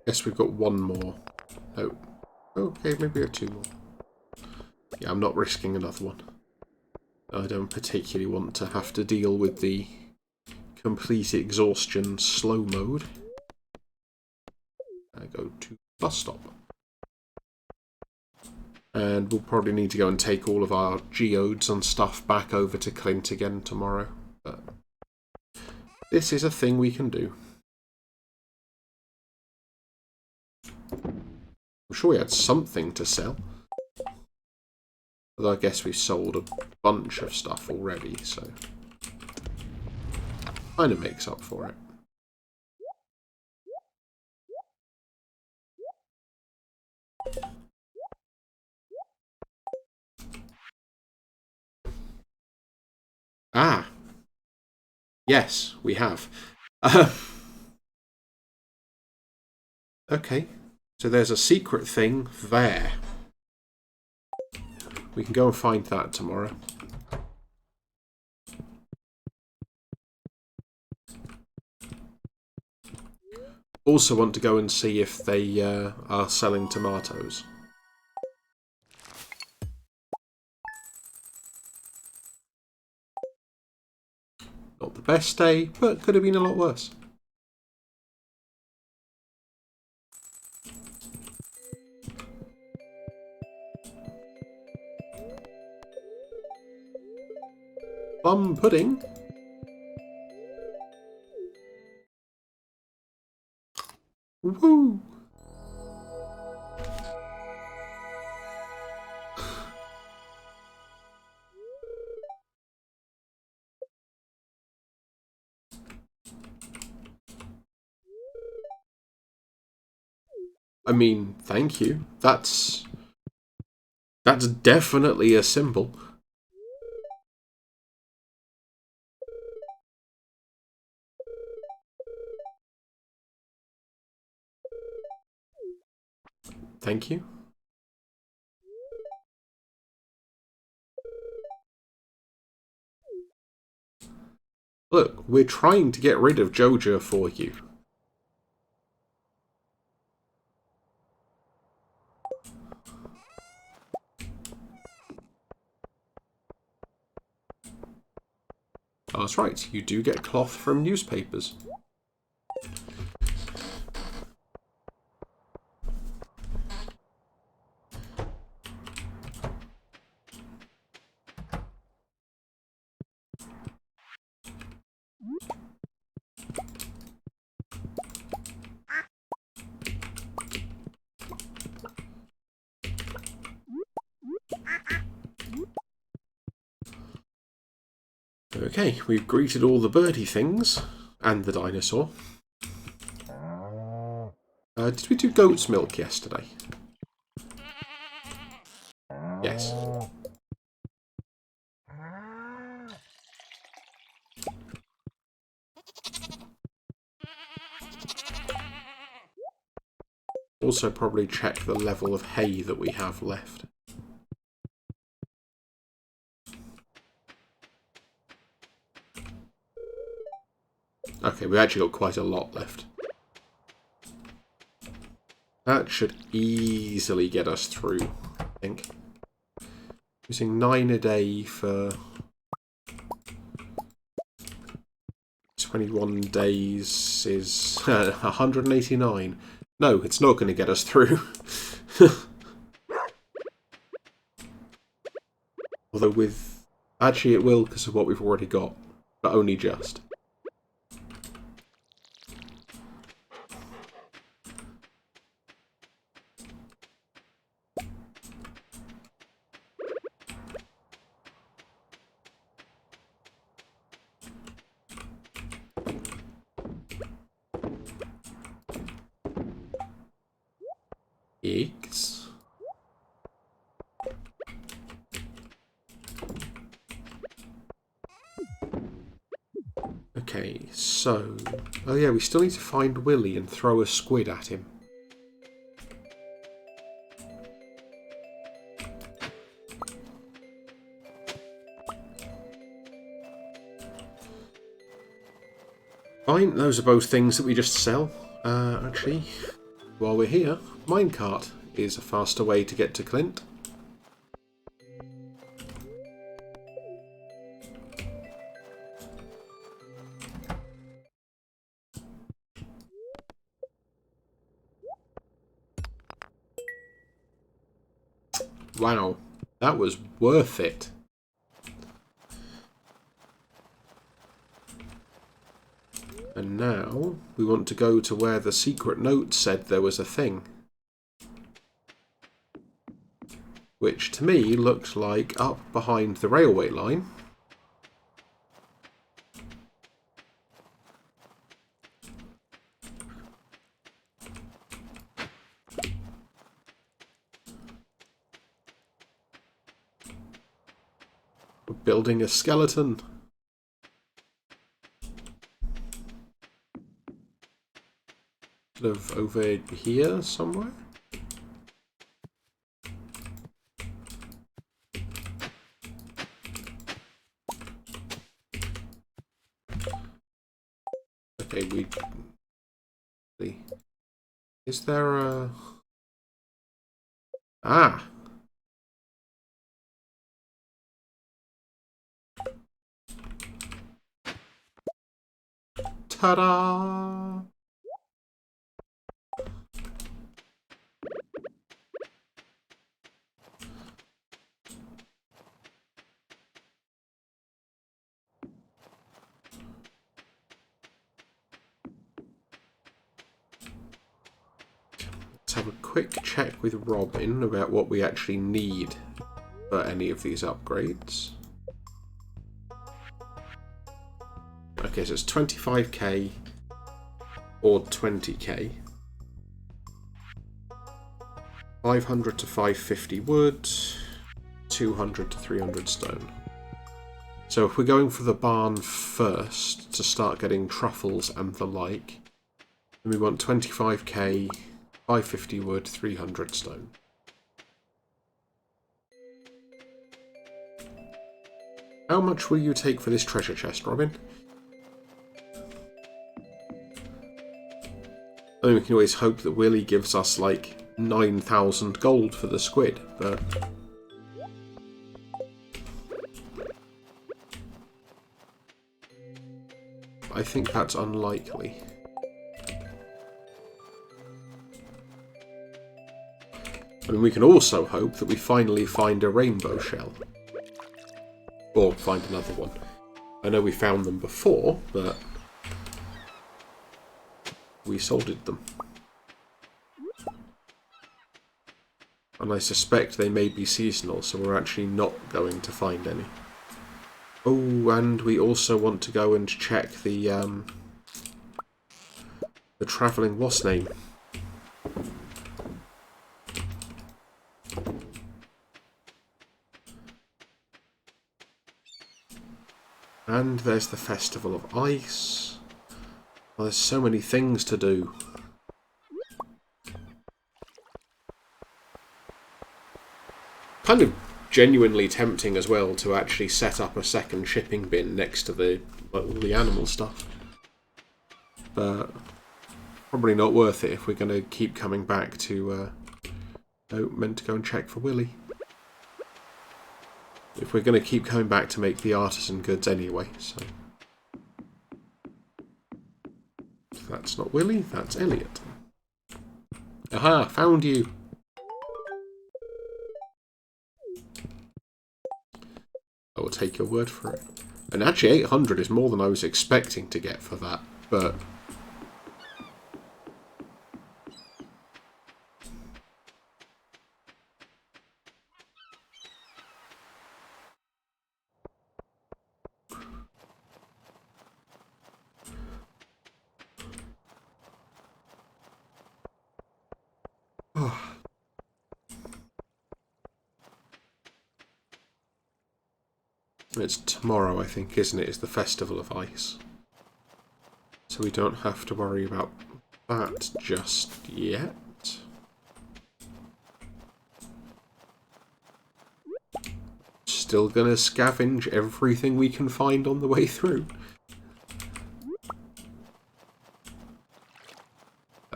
Guess we've got one more. Oh. Okay, maybe we have two more. Yeah, I'm not risking another one. I don't particularly want to have to deal with the complete exhaustion slow mode. I go to bus stop. And we'll probably need to go and take all of our geodes and stuff back over to Clint again tomorrow. But this is a thing we can do. I'm sure we had something to sell. Although I guess we've sold a bunch of stuff already, so kind of makes up for it. Ah! Yes, we have. Okay, so there's a secret thing there. We can go and find that tomorrow. Also want to go and see if they are selling tomatoes. Not the best day, but could have been a lot worse. Plum pudding? Woo! I mean, thank you. That's definitely a symbol. Thank you. Look, we're trying to get rid of Joja for you. Oh, that's right, you do get cloth from newspapers. Okay, we've greeted all the birdie things and the dinosaur. Did we do goat's milk yesterday? Yes. Also probably check the level of hay that we have left. Okay, we've actually got quite a lot left. That should easily get us through, I think. Using 9 a day for 21 days is 189. No, it's not going to get us through. Although with... Actually it will because of what we've already got, but only just. Eggs. Okay, so... Oh yeah, we still need to find Willy and throw a squid at him. Fine, those are both things that we just sell. Actually, while we're here, minecart is a faster way to get to Clint. Wow, that was worth it. And now we want to go to where the secret note said there was a thing. Which to me looked like up behind the railway line. We're building a skeleton. Sort of over here somewhere. Okay, is there a... Ah! Ta-da! Let's have a quick check with Robin about what we actually need for any of these upgrades. Okay, so it's 25k or 20k. 500 to 550 wood, 200 to 300 stone. So if we're going for the barn first to start getting truffles and the like, then we want 25k, 550 wood, 300 stone. How much will you take for this treasure chest, Robin? I mean, we can always hope that Willy gives us like 9,000 gold for the squid, but... I think that's unlikely. I mean, we can also hope that we finally find a rainbow shell. Or find another one. I know we found them before, but we soldered them. And I suspect they may be seasonal, so we're actually not going to find any. Oh, and we also want to go and check the travelling what's name. And there's the Festival of Ice. Well, there's so many things to do. Kind of genuinely tempting as well to actually set up a second shipping bin next to all the animal stuff. But probably not worth it if we're going to keep coming back to... oh, meant to go and check for Willy. If we're going to keep coming back to make the artisan goods anyway, so... That's not Willy, that's Elliot. Aha, found you! I will take your word for it. And actually 800 is more than I was expecting to get for that, but... It's tomorrow, I think, isn't it? Is the Festival of Ice. So we don't have to worry about that just yet. Still gonna scavenge everything we can find on the way through.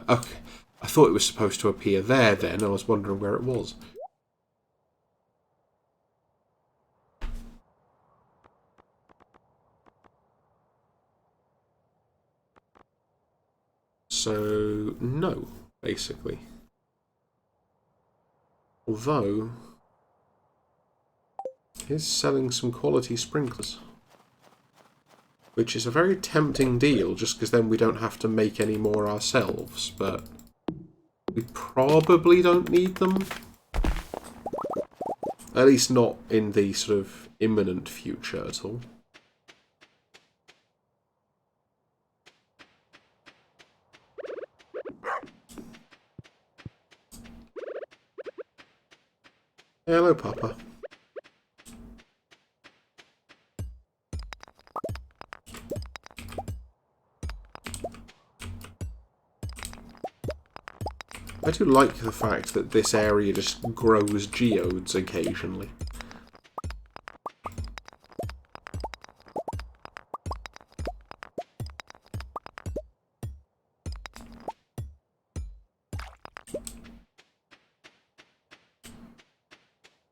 Okay, I thought it was supposed to appear there then. I was wondering where it was. So, no, basically. Although, he's selling some quality sprinklers. Which is a very tempting deal, just because then we don't have to make any more ourselves, but we probably don't need them. At least not in the sort of imminent future at all. Hello, Papa. I do like the fact that this area just grows geodes occasionally.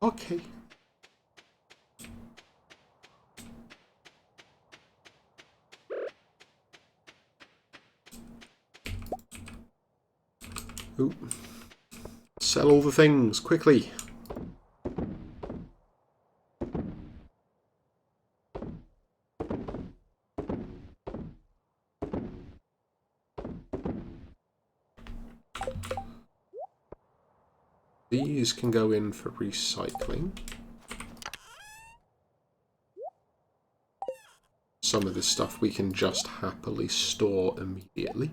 Okay. Ooh. Sell all the things, quickly. These can go in for recycling. Some of this stuff we can just happily store immediately.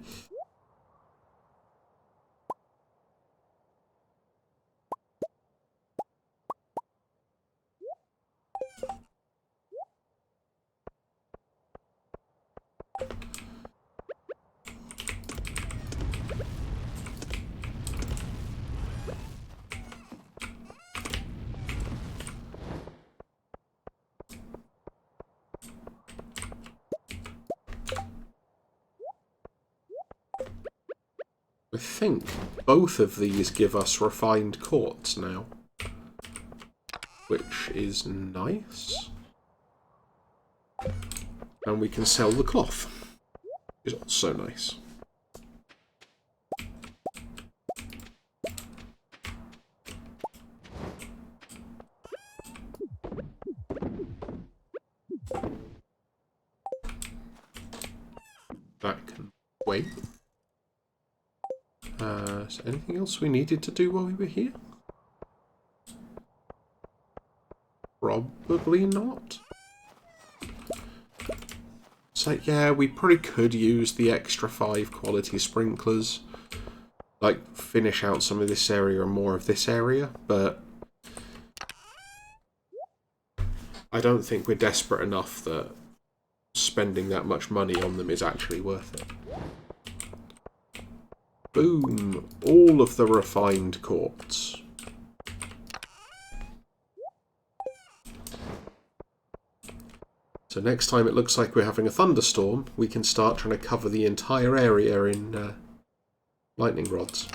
I think both of these give us refined quartz now, which is nice. And we can sell the cloth, which is also nice. That can wait. Is there anything else we needed to do while we were here? Probably not. So yeah, we probably could use the extra 5 quality sprinklers. Like, finish out some of this area and more of this area, but I don't think we're desperate enough that spending that much money on them is actually worth it. Boom! All of the refined quartz. So next time it looks like we're having a thunderstorm, we can start trying to cover the entire area in lightning rods.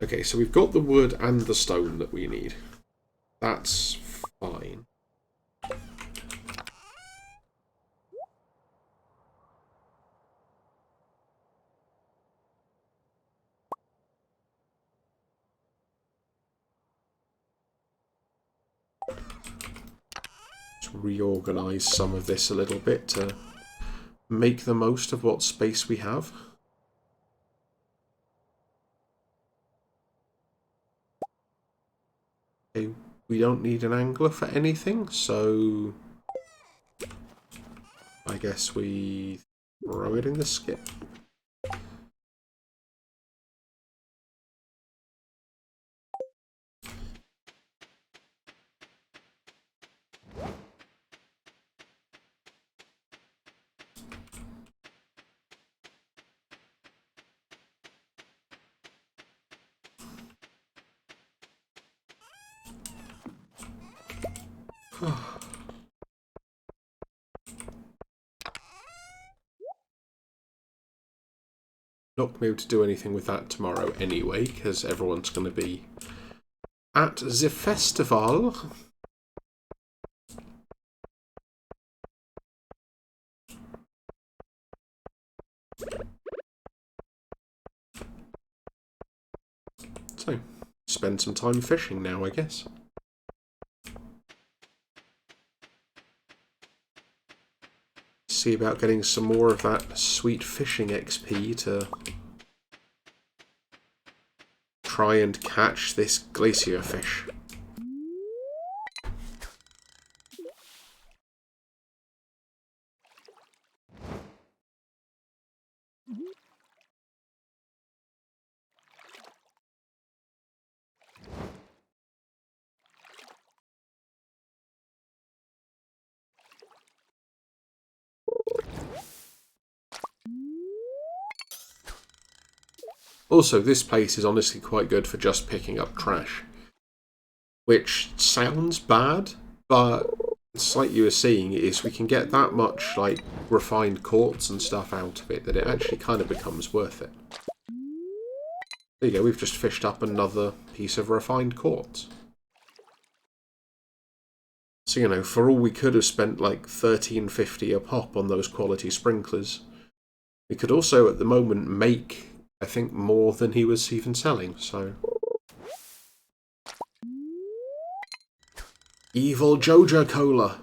Okay, so we've got the wood and the stone that we need. That's fine. Let's reorganise some of this a little bit to make the most of what space we have. Okay, we don't need an angler for anything, so I guess we throw it in the skip. Not going to be able to do anything with that tomorrow anyway, because everyone's going to be at the festival. So, spend some time fishing now, I guess. See about getting some more of that sweet fishing XP to try and catch this glacier fish. Also, this place is honestly quite good for just picking up trash. Which sounds bad, but it's like you were seeing, is we can get that much like refined quartz and stuff out of it that it actually kind of becomes worth it. There you go, we've just fished up another piece of refined quartz. So, you know, for all we could have spent like $13.50 a pop on those quality sprinklers, we could also at the moment make, I think, more than he was even selling, so... Evil Joja Cola!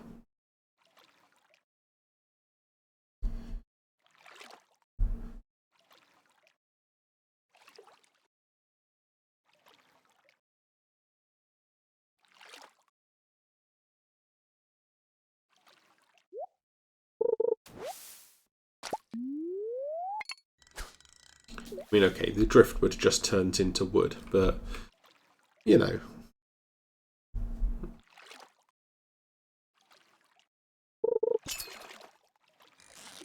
I mean, okay, the driftwood just turns into wood, but, you know.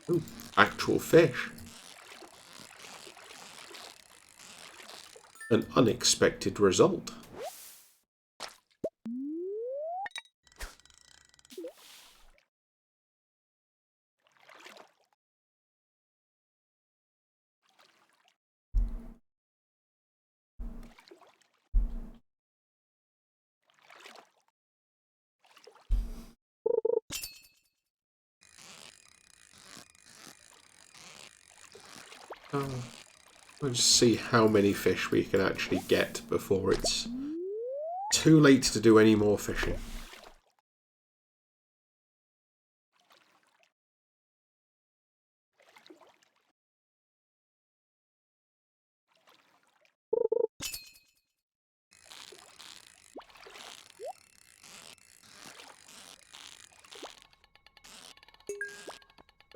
Ooh, actual fish. An unexpected result. We'll just see how many fish we can actually get before it's too late to do any more fishing.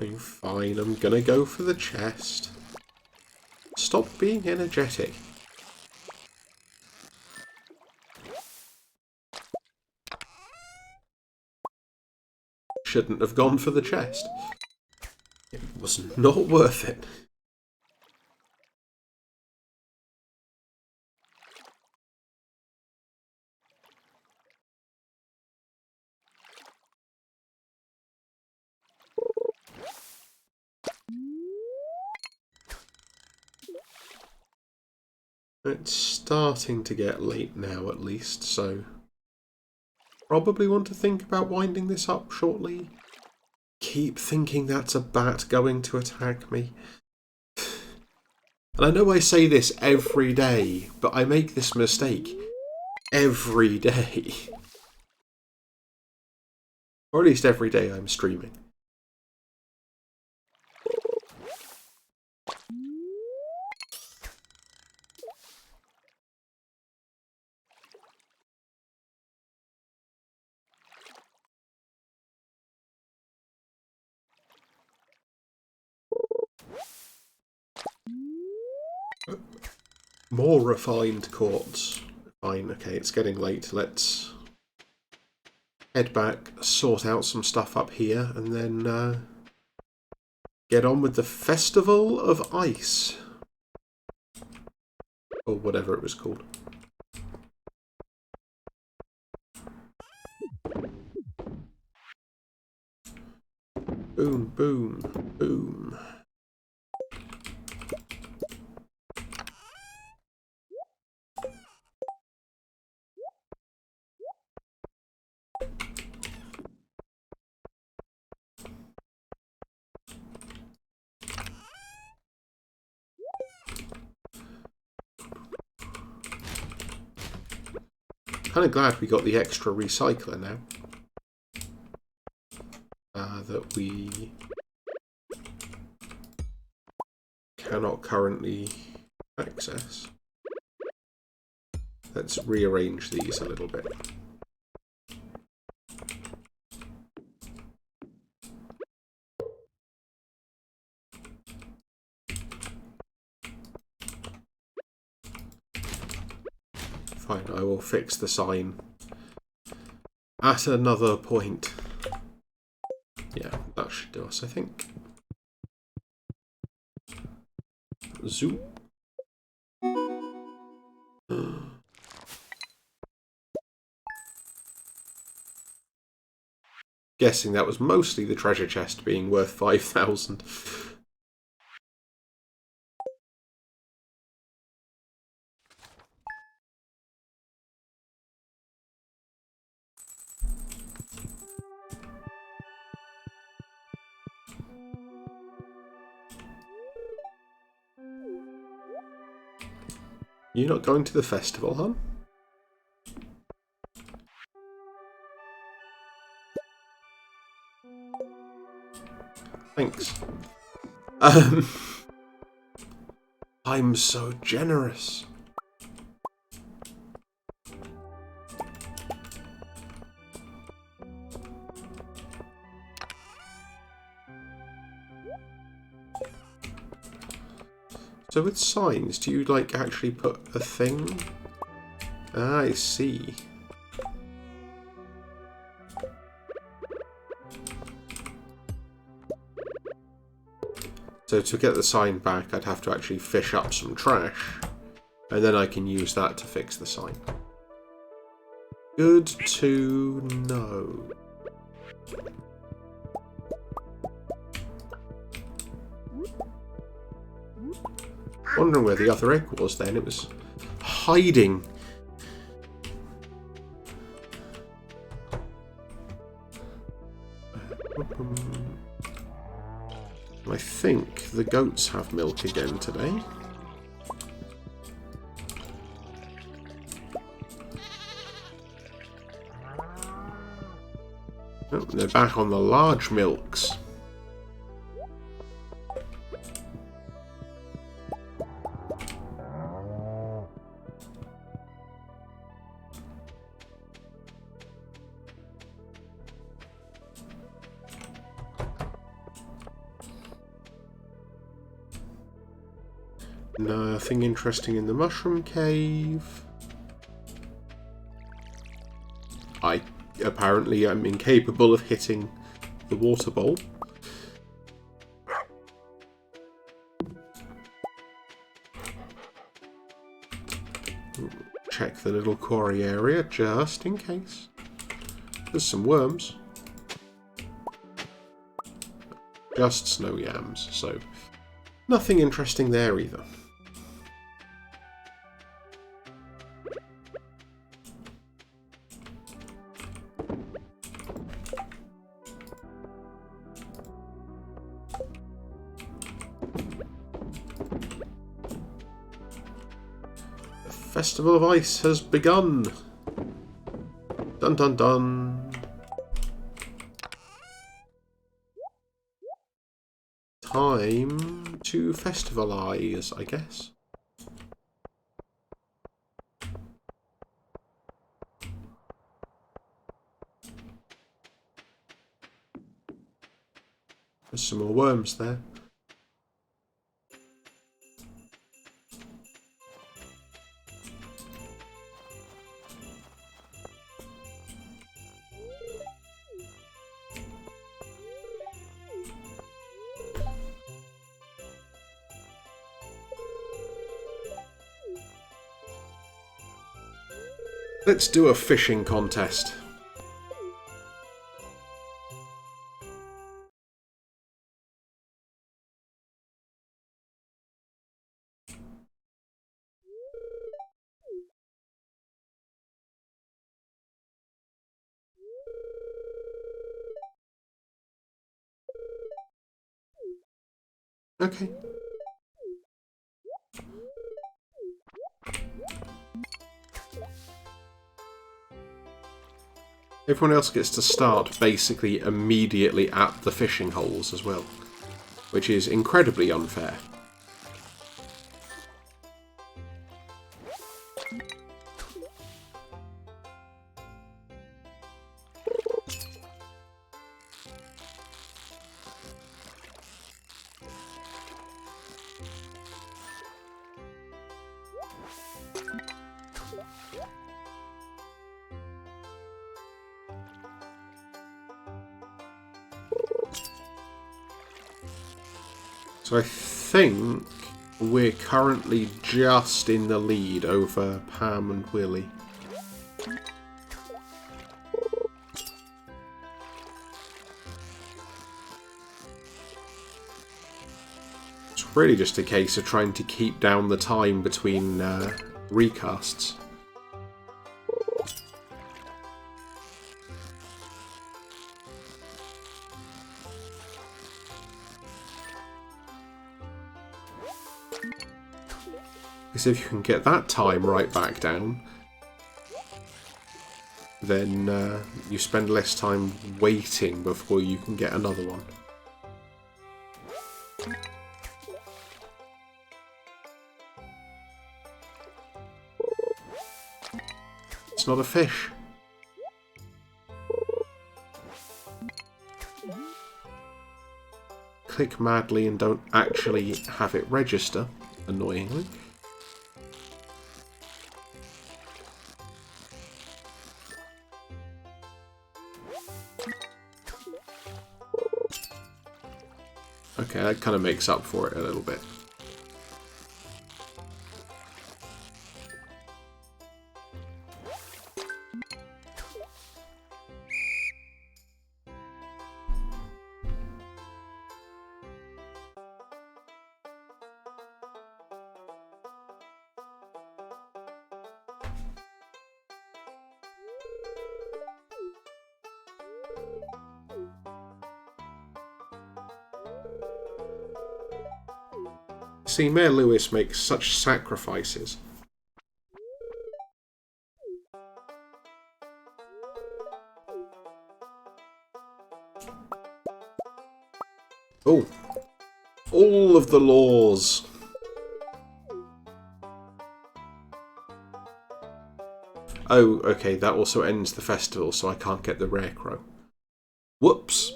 Fine, I'm gonna go for the chest. Stop being energetic. Shouldn't have gone for the chest. It was not worth it. It's starting to get late now at least, so probably want to think about winding this up shortly. Keep thinking that's a bat going to attack me. And I know I say this every day, but I make this mistake every day. Or at least every day I'm streaming. More refined quartz. Fine, okay, it's getting late. Let's head back, sort out some stuff up here, and then get on with the Festival of Ice. Or whatever it was called. Boom, boom, boom. Kind of glad we got the extra recycler now. That we cannot currently access. Let's rearrange these a little bit. Fine, I will fix the sign at another point. Yeah, that should do us, I think. Zoom. Guessing that was mostly the treasure chest being worth 5,000. You're not going to the festival, huh? Thanks. I'm so generous. So with signs, do you like actually put a thing? Ah, I see. So to get the sign back, I'd have to actually fish up some trash, and then I can use that to fix the sign. Good to know. Wondering where the other egg was then. It was hiding. I think the goats have milk again today. Oh, they're back on the large milks. Nothing interesting in the mushroom cave. I apparently am incapable of hitting the water bowl. Check the little quarry area just in case. There's some worms. Just snow yams, so nothing interesting there either. Festival of Ice has begun. Dun dun dun. Time to festivalize, I guess. There's some more worms there. Let's do a fishing contest. Okay. Everyone else gets to start basically immediately at the fishing holes as well, which is incredibly unfair. So I think we're currently just in the lead over Pam and Willie. It's really just a case of trying to keep down the time between recasts. Because if you can get that time right back down, then you spend less time waiting before you can get another one. It's not a fish. Click madly and don't actually have it register, annoyingly. Okay, that kind of makes up for it a little bit. See, Mayor Lewis makes such sacrifices. Oh, all of the laws. Oh, okay, that also ends the festival, so I can't get the rare crow. Whoops.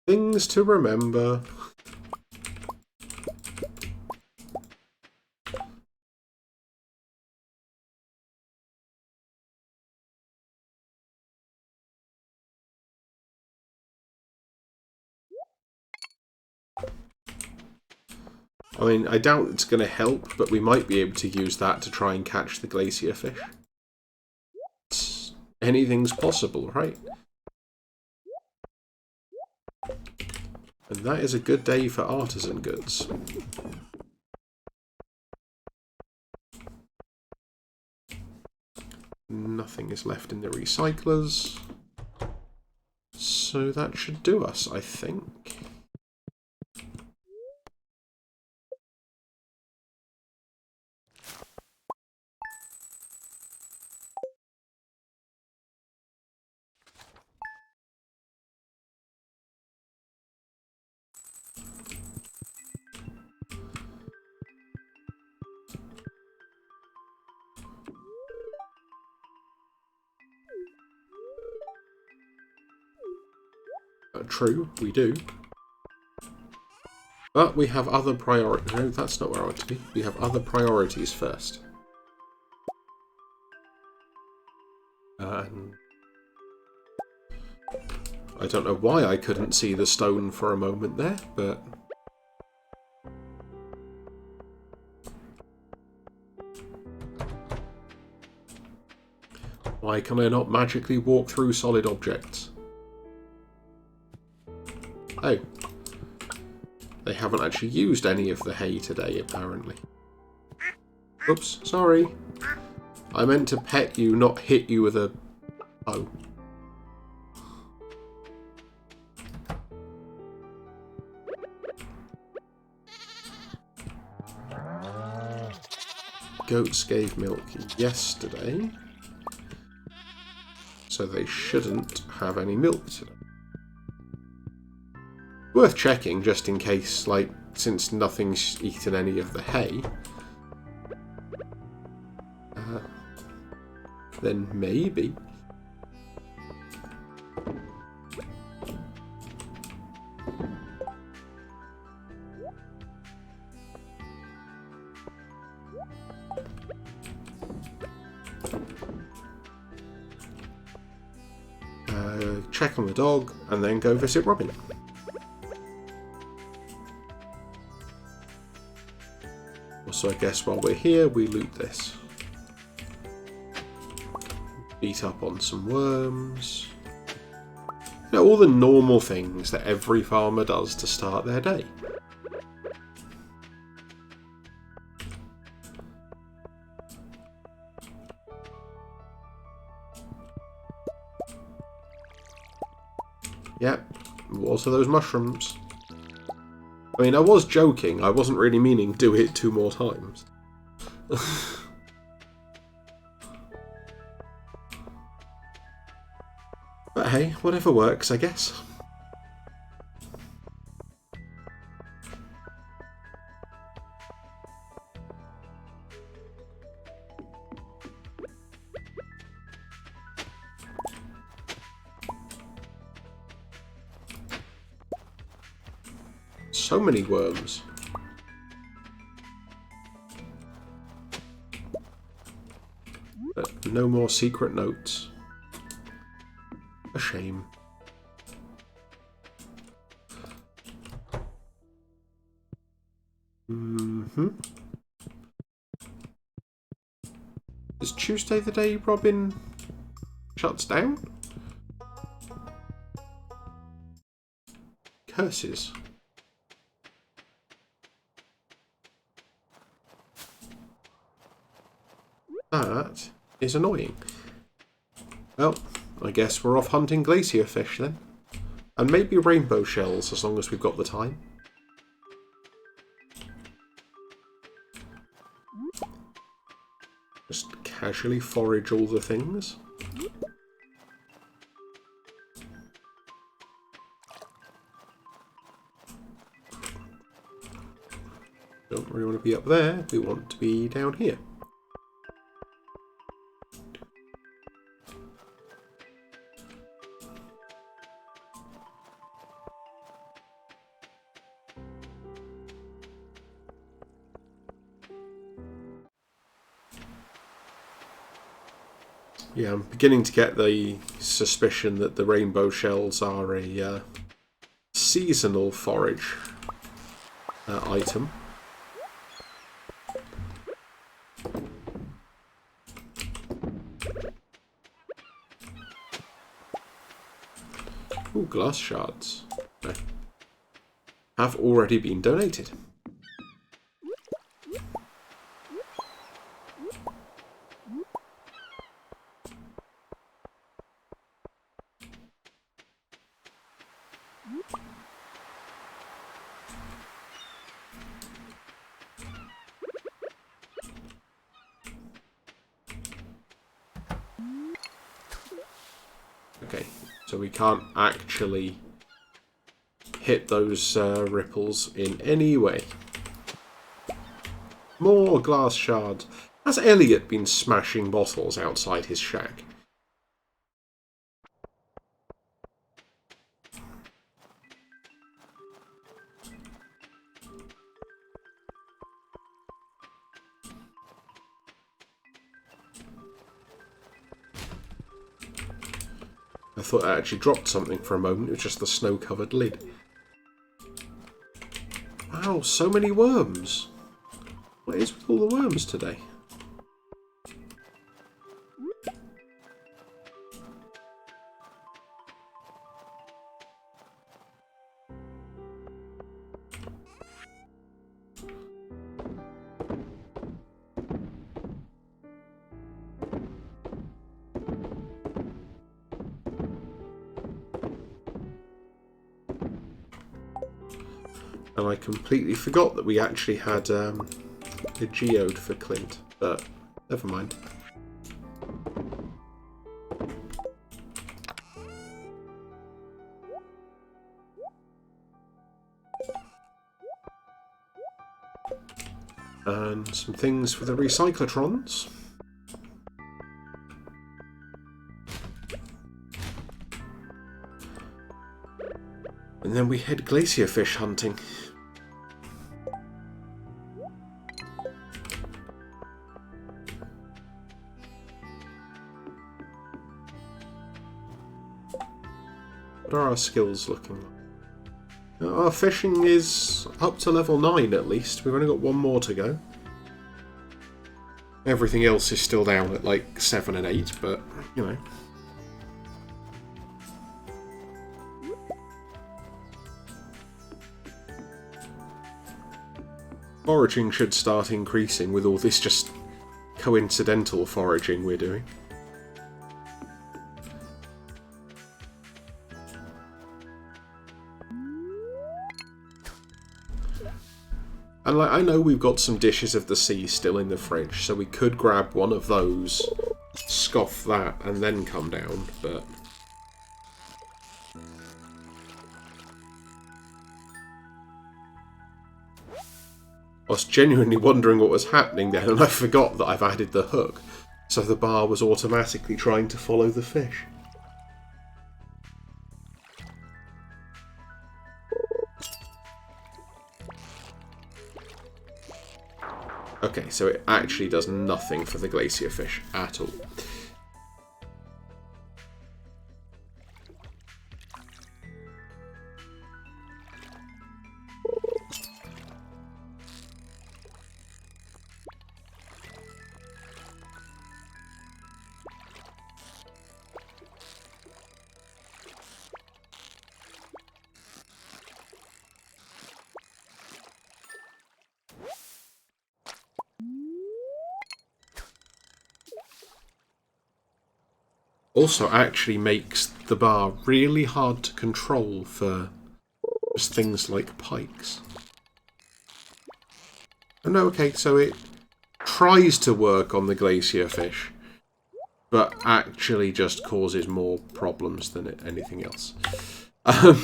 Things things to remember. I mean, I doubt it's going to help, but we might be able to use that to try and catch the glacier fish. Anything's possible, right? And that is a good day for artisan goods. Nothing is left in the recyclers. So that should do us, I think. True, we do. But we have other priorities. No, that's not where I want to be. We have other priorities first. And I don't know why I couldn't see the stone for a moment there, but... Why can I not magically walk through solid objects? Oh. They haven't actually used any of the hay today, apparently. Oops, sorry. I meant to pet you, not hit you with a... Oh. Goats gave milk yesterday, so they shouldn't have any milk today. Worth checking, just in case, like, since nothing's eaten any of the hay. Then maybe. Check on the dog, and then go visit Robin. Also, I guess while we're here, we loot this. Beat up on some worms. You know, all the normal things that every farmer does to start their day. Yep, also those mushrooms. I mean, I was joking. I wasn't really meaning do it 2 more times. But hey, whatever works, I guess. So many worms. But no more secret notes. A shame. Is Tuesday the day Robin shuts down? Curses. That is annoying. Well, I guess we're off hunting glacier fish then. And maybe rainbow shells, as long as we've got the time. Just casually forage all the things. Don't really want to be up there, we want to be down here. Yeah, I'm beginning to get the suspicion that the rainbow shells are a seasonal forage item. Ooh, glass shards. No. Have already been donated. Okay, so we can't actually hit those ripples in any way. More glass shards. Has Elliot been smashing bottles outside his shack? I thought I actually dropped something for a moment. It was just the snow-covered lid. Wow, so many worms. What is with all the worms today? And I completely forgot that we actually had a geode for Clint, but never mind. And some things for the recyclatrons. And then we head glacier fish hunting. What are our skills looking like? Our fishing is up to level 9 at least. We've only got one more to go. Everything else is still down at like 7 and 8, but, you know. Foraging should start increasing with all this just coincidental foraging we're doing. And like, I know we've got some dishes of the sea still in the fridge, so we could grab one of those, scoff that, and then come down, but... I was genuinely wondering what was happening then, and I forgot that I've added the hook, so the bar was automatically trying to follow the fish. Okay, so it actually does nothing for the glacier fish at all. Also actually makes the bar really hard to control for just things like pikes. Oh no, okay, so it tries to work on the glacier fish, but actually just causes more problems than anything else. I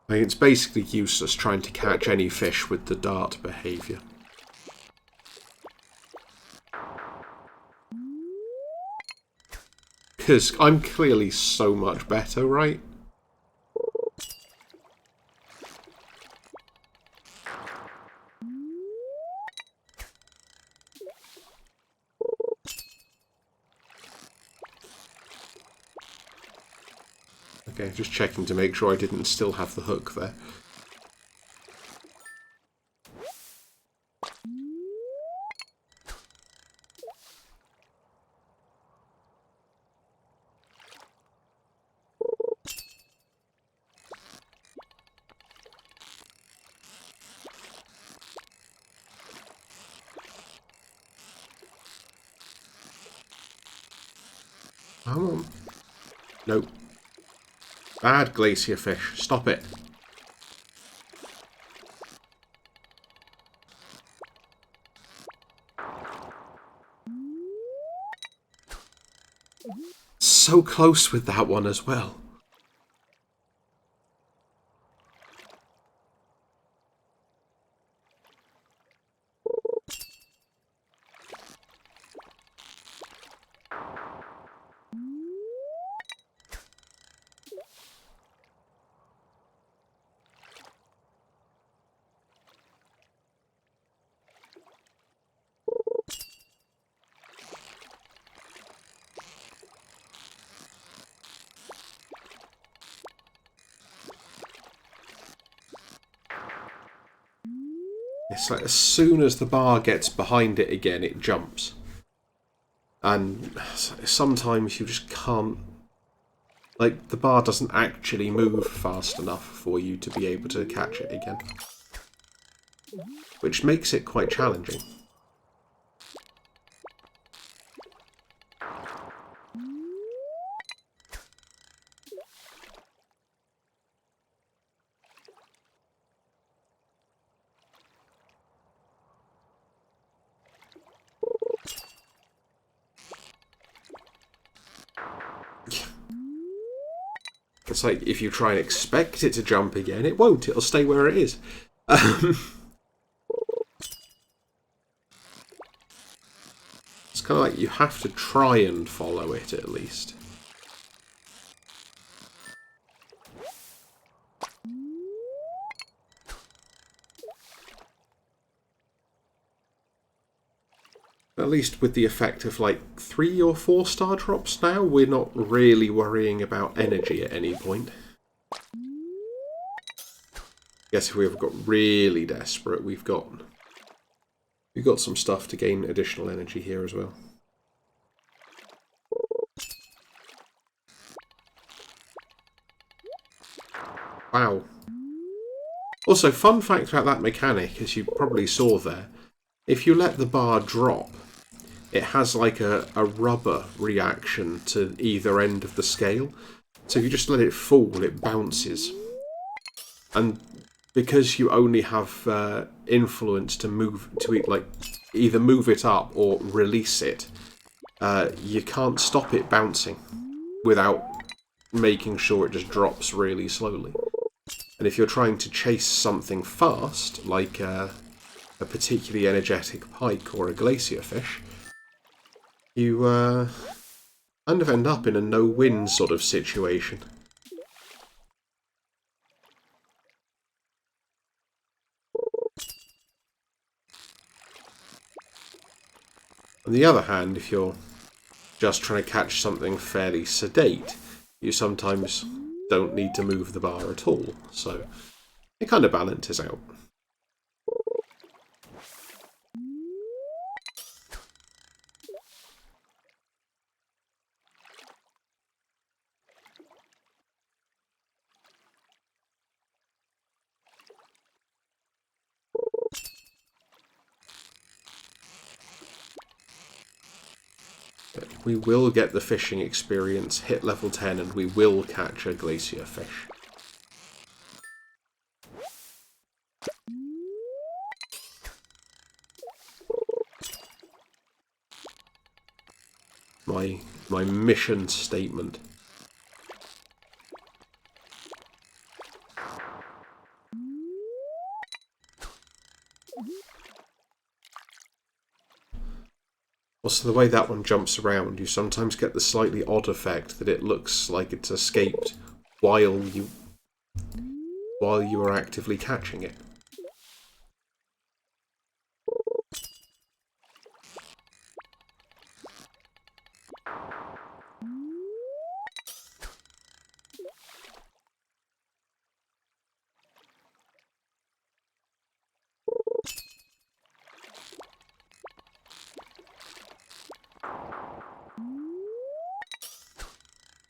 mean, it's basically useless trying to catch any fish with the dart behaviour. Because I'm clearly so much better, right? Okay, just checking to make sure I didn't still have the hook there. Come on. Nope. Bad glacier fish. Stop it. So close with that one as well. It's like as soon as the bar gets behind it again, it jumps. And sometimes you just can't... Like, the bar doesn't actually move fast enough for you to be able to catch it again. Which makes it quite challenging. It's like, if you try and expect it to jump again, it won't. It'll stay where it is. It's kind of like you have to try and follow it, at least. At least with the effect of like 3 or 4 star drops now, we're not really worrying about energy at any point. Guess if we've got really desperate, we've got some stuff to gain additional energy here as well. Wow. Also, fun fact about that mechanic, as you probably saw there, if you let the bar drop, it has like a rubber reaction to either end of the scale. So if you just let it fall, it bounces. And because you only have influence to either move it up or release it, you can't stop it bouncing without making sure it just drops really slowly. And if you're trying to chase something fast, like a particularly energetic pike or a glacier fish, you kind of end up in a no-win sort of situation. On the other hand, if you're just trying to catch something fairly sedate, you sometimes don't need to move the bar at all, so it kind of balances out. We will get the fishing experience, hit level 10, and we will catch a glacier fish. My mission statement. Also, the way that one jumps around, you sometimes get the slightly odd effect that it looks like it's escaped while you are actively catching it.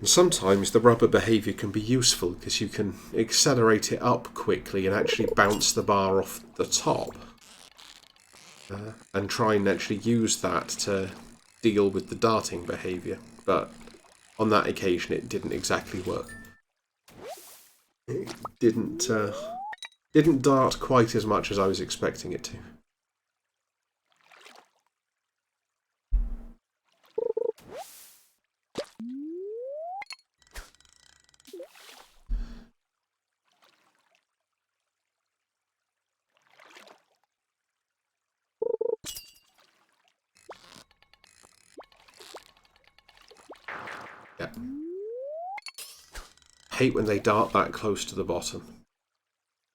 And sometimes the rubber behaviour can be useful because you can accelerate it up quickly and actually bounce the bar off the top. And try and actually use that to deal with the darting behaviour. But on that occasion it didn't exactly work. It didn't dart quite as much as I was expecting it to. Yeah. Hate when they dart that close to the bottom.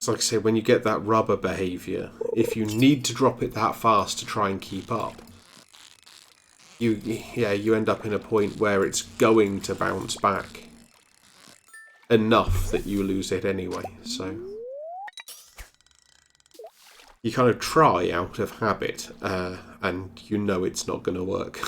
It's like I say, when you get that rubber behaviour, if you need to drop it that fast to try and keep up, you end up in a point where it's going to bounce back enough that you lose it anyway. So you kind of try out of habit, and you know it's not going to work.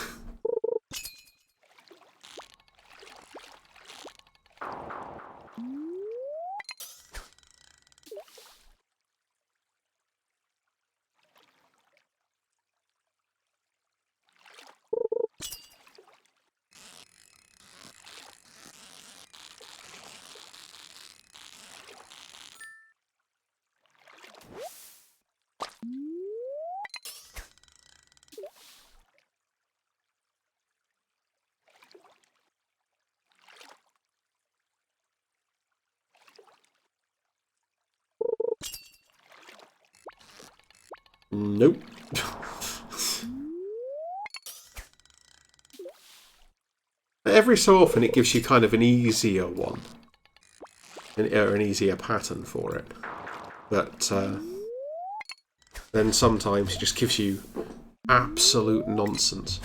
Nope. Every so often it gives you kind of an easier one. Or an easier pattern for it. But then sometimes it just gives you absolute nonsense.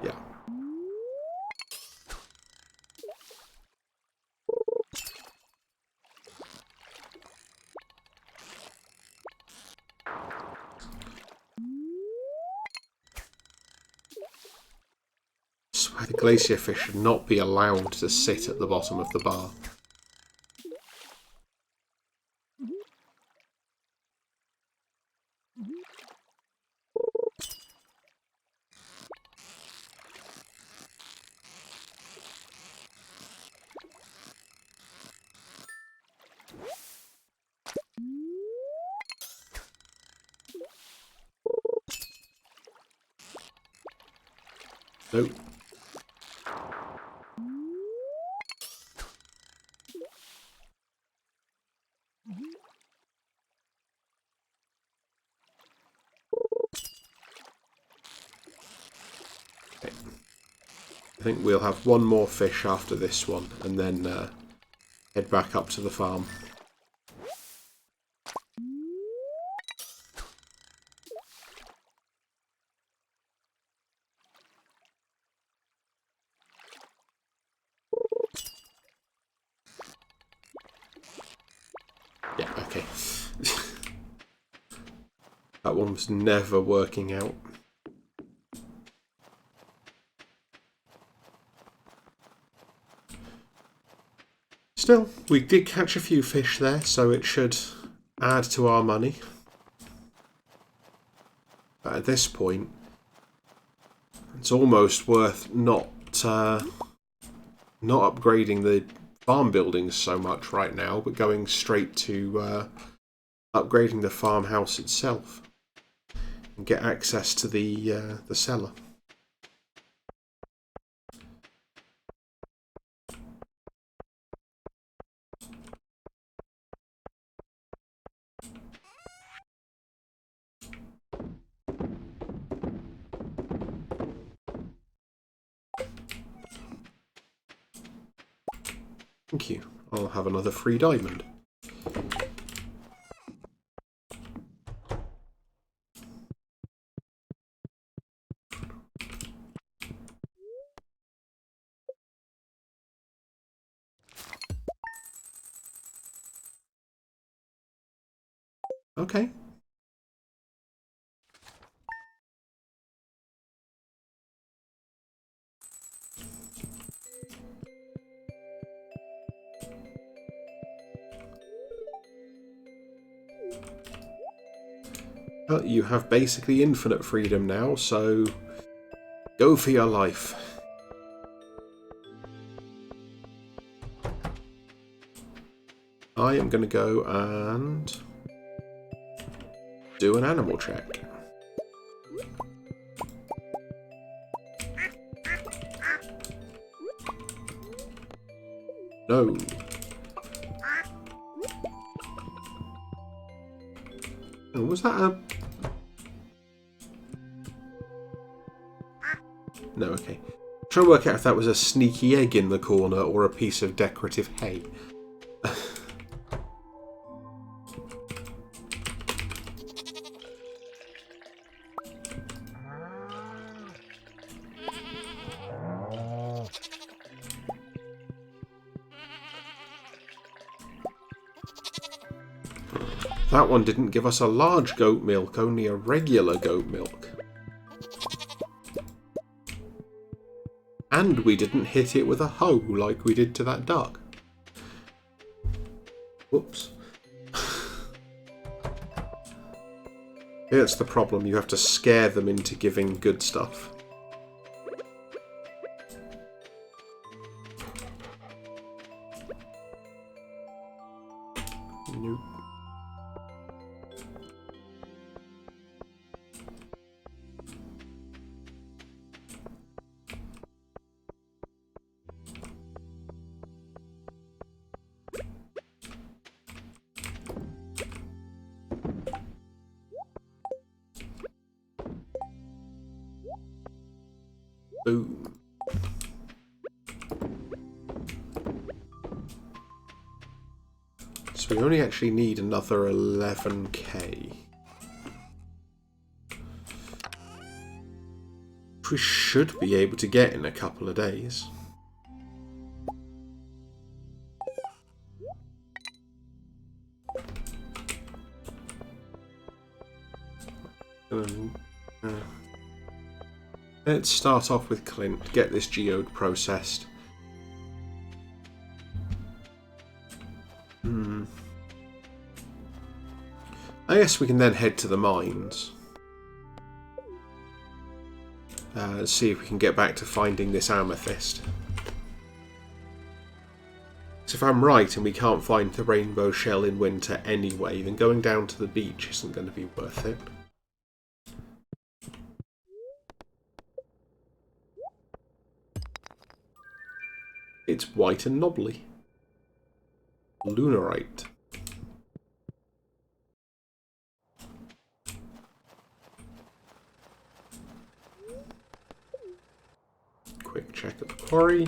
Yeah. I swear the glacier fish should not be allowed to sit at the bottom of the bar. Nope. Okay. I think we'll have one more fish after this one, and then head back up to the farm. Yeah, okay. That one was never working out. Still, we did catch a few fish there, so it should add to our money. But at this point, it's almost worth not upgrading the farm buildings so much right now, but going straight to upgrading the farmhouse itself and get access to the cellar. Thank you. I'll have another free diamond. Okay. Well, you have basically infinite freedom now, so go for your life. I am going to go and do an animal check. No. Oh, was that a... No, okay. I'm trying to work out if that was a sneaky egg in the corner or a piece of decorative hay. That one didn't give us a large goat milk, only a regular goat milk. And we didn't hit it with a hoe like we did to that duck. Whoops. Yeah, that's the problem. You have to scare them into giving good stuff. Nope. Boom. So we only actually need another 11k. Which we should be able to get in a couple of days. Let's start off with Clint, get this geode processed. I guess we can then head to the mines. See if we can get back to finding this amethyst. So if I'm right and we can't find the rainbow shell in winter anyway, then going down to the beach isn't going to be worth it. It's white and knobbly. Lunarite. Quick check at the quarry.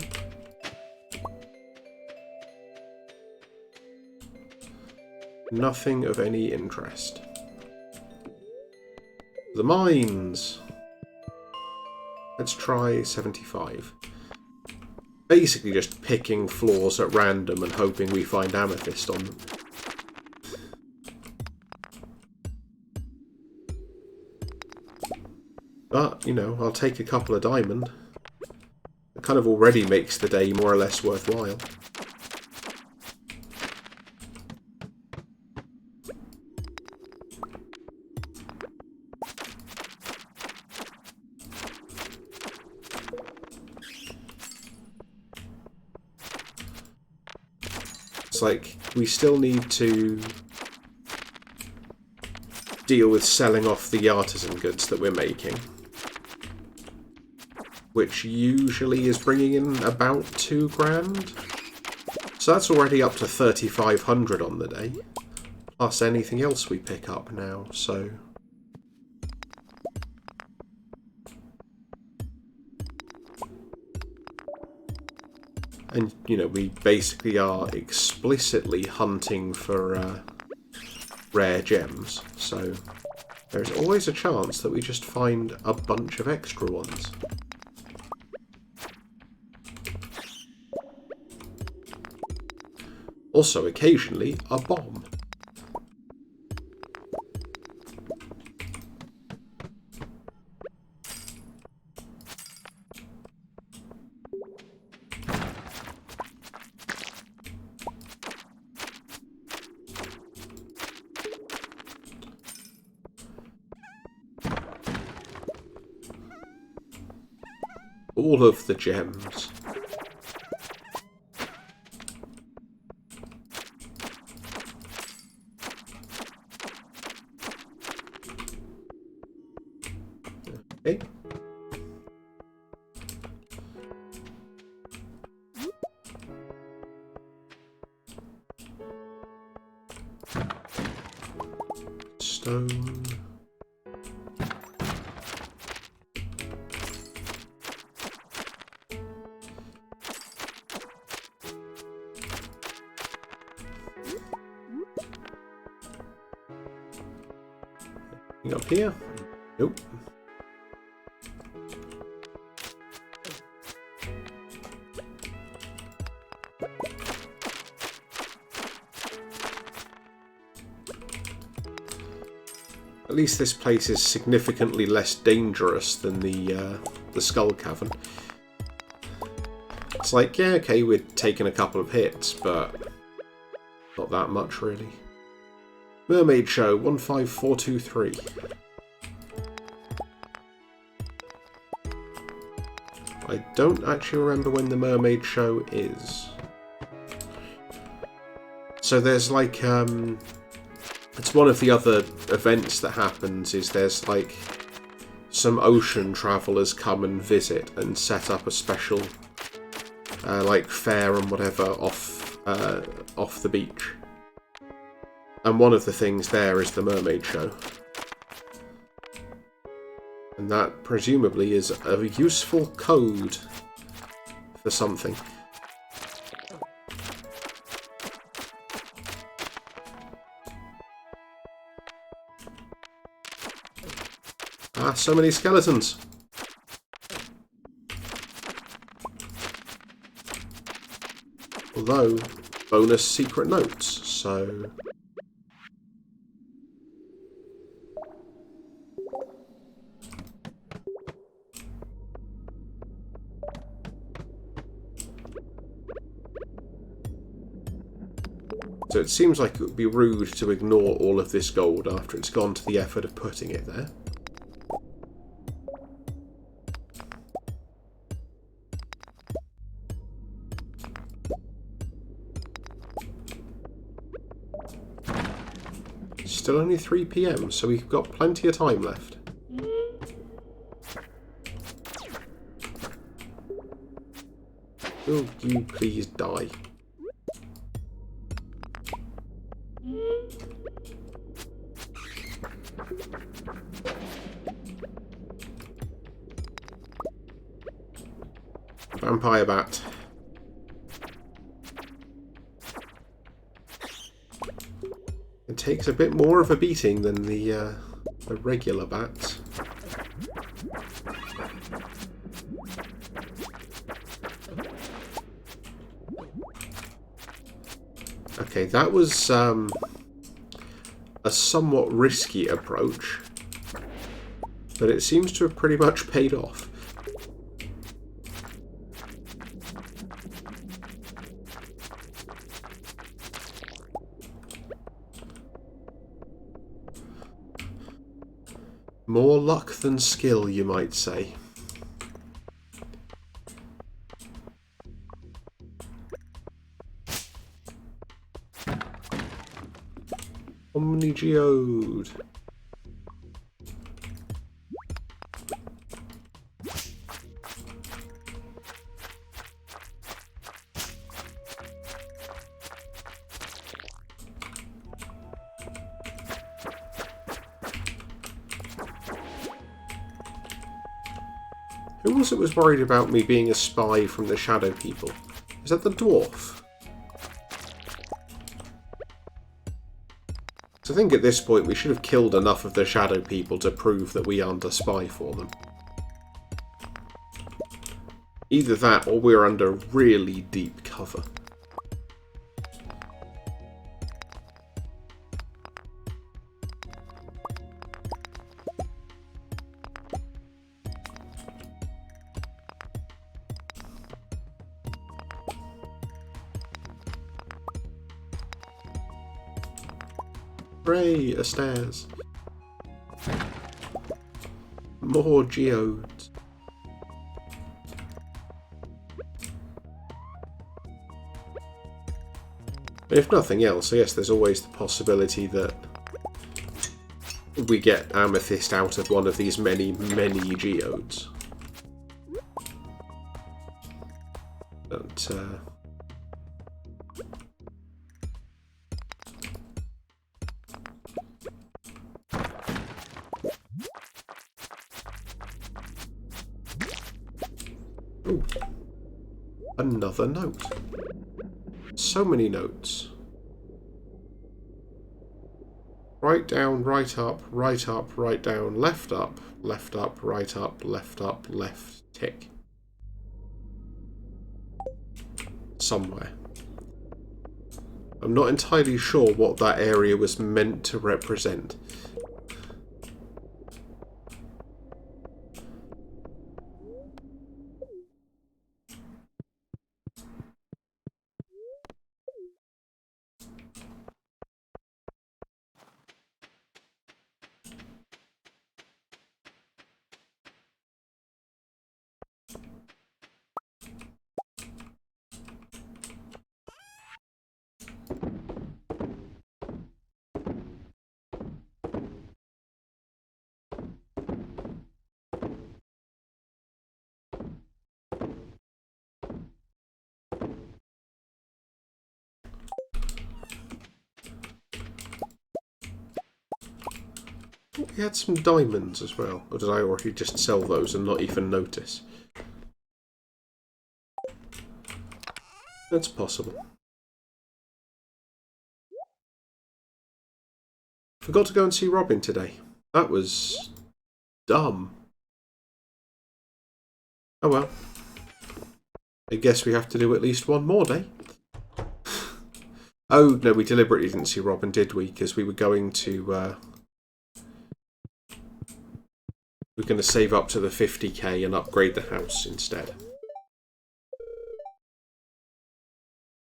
Nothing of any interest. The mines. Let's try 75. Basically just picking floors at random and hoping we find amethyst on them. But, you know, I'll take a couple of diamond. It kind of already makes the day more or less worthwhile. It's like, we still need to deal with selling off the artisan goods that we're making, which usually is bringing in about 2 grand. So that's already up to 3,500 on the day, plus anything else we pick up now, so... And, you know, we basically are explicitly hunting for rare gems, so there's always a chance that we just find a bunch of extra ones. Also, occasionally, a bomb. all of the gems. Okay. Stone. Anything up here? Nope. At least this place is significantly less dangerous than the Skull Cavern. It's like, yeah, okay, we're taking a couple of hits, but not that much, really. Mermaid Show, 15423. I don't actually remember when the Mermaid Show is. So there's like, it's one of the other events that happens is there's like some ocean travellers come and visit and set up a special like fair and whatever off the beach. And one of the things there is the Mermaid Show. And that presumably is a useful code for something. Ah, so many skeletons. Although, bonus secret notes, so... So it seems like it would be rude to ignore all of this gold after it's gone to the effort of putting it there. Still only 3 PM, so we've got plenty of time left. Will you please die? Vampire bat. It takes a bit more of a beating than the regular bats. Okay, that was a somewhat risky approach, but it seems to have pretty much paid off. More luck than skill, you might say. Omnigeode. Who was it was worried about me being a spy from the Shadow People? Is that the dwarf? So I think at this point we should have killed enough of the Shadow People to prove that we aren't a spy for them. Either that or we're under really deep cover. Hooray, a stairs. More geodes. If nothing else, I guess there's always the possibility that we get amethyst out of one of these many, many geodes. But, ooh. Another note. So many notes. Right down, right up, right up, right down, left up, right up, left, tick. Somewhere. I'm not entirely sure what that area was meant to represent. We had some diamonds as well. Or did I already just sell those and not even notice? That's possible. Forgot to go and see Robin today. That was dumb. Oh well. I guess we have to do at least one more day. Oh, no, we deliberately didn't see Robin, did we? Because we were going to... we're going to save up to the 50k and upgrade the house instead.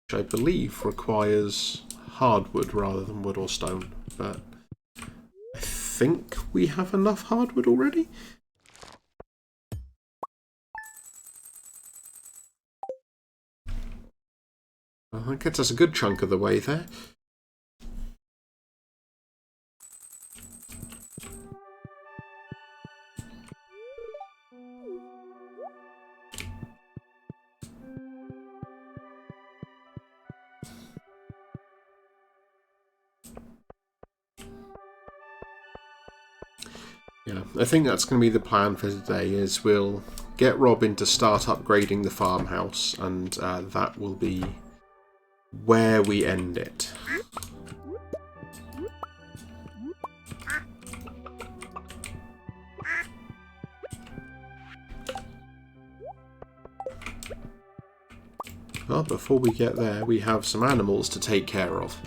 Which I believe requires hardwood rather than wood or stone. But I think we have enough hardwood already. Well, that gets us a good chunk of the way there. Yeah, I think that's going to be the plan for today, is we'll get Robin to start upgrading the farmhouse, and that will be where we end it. Well, before we get there, we have some animals to take care of,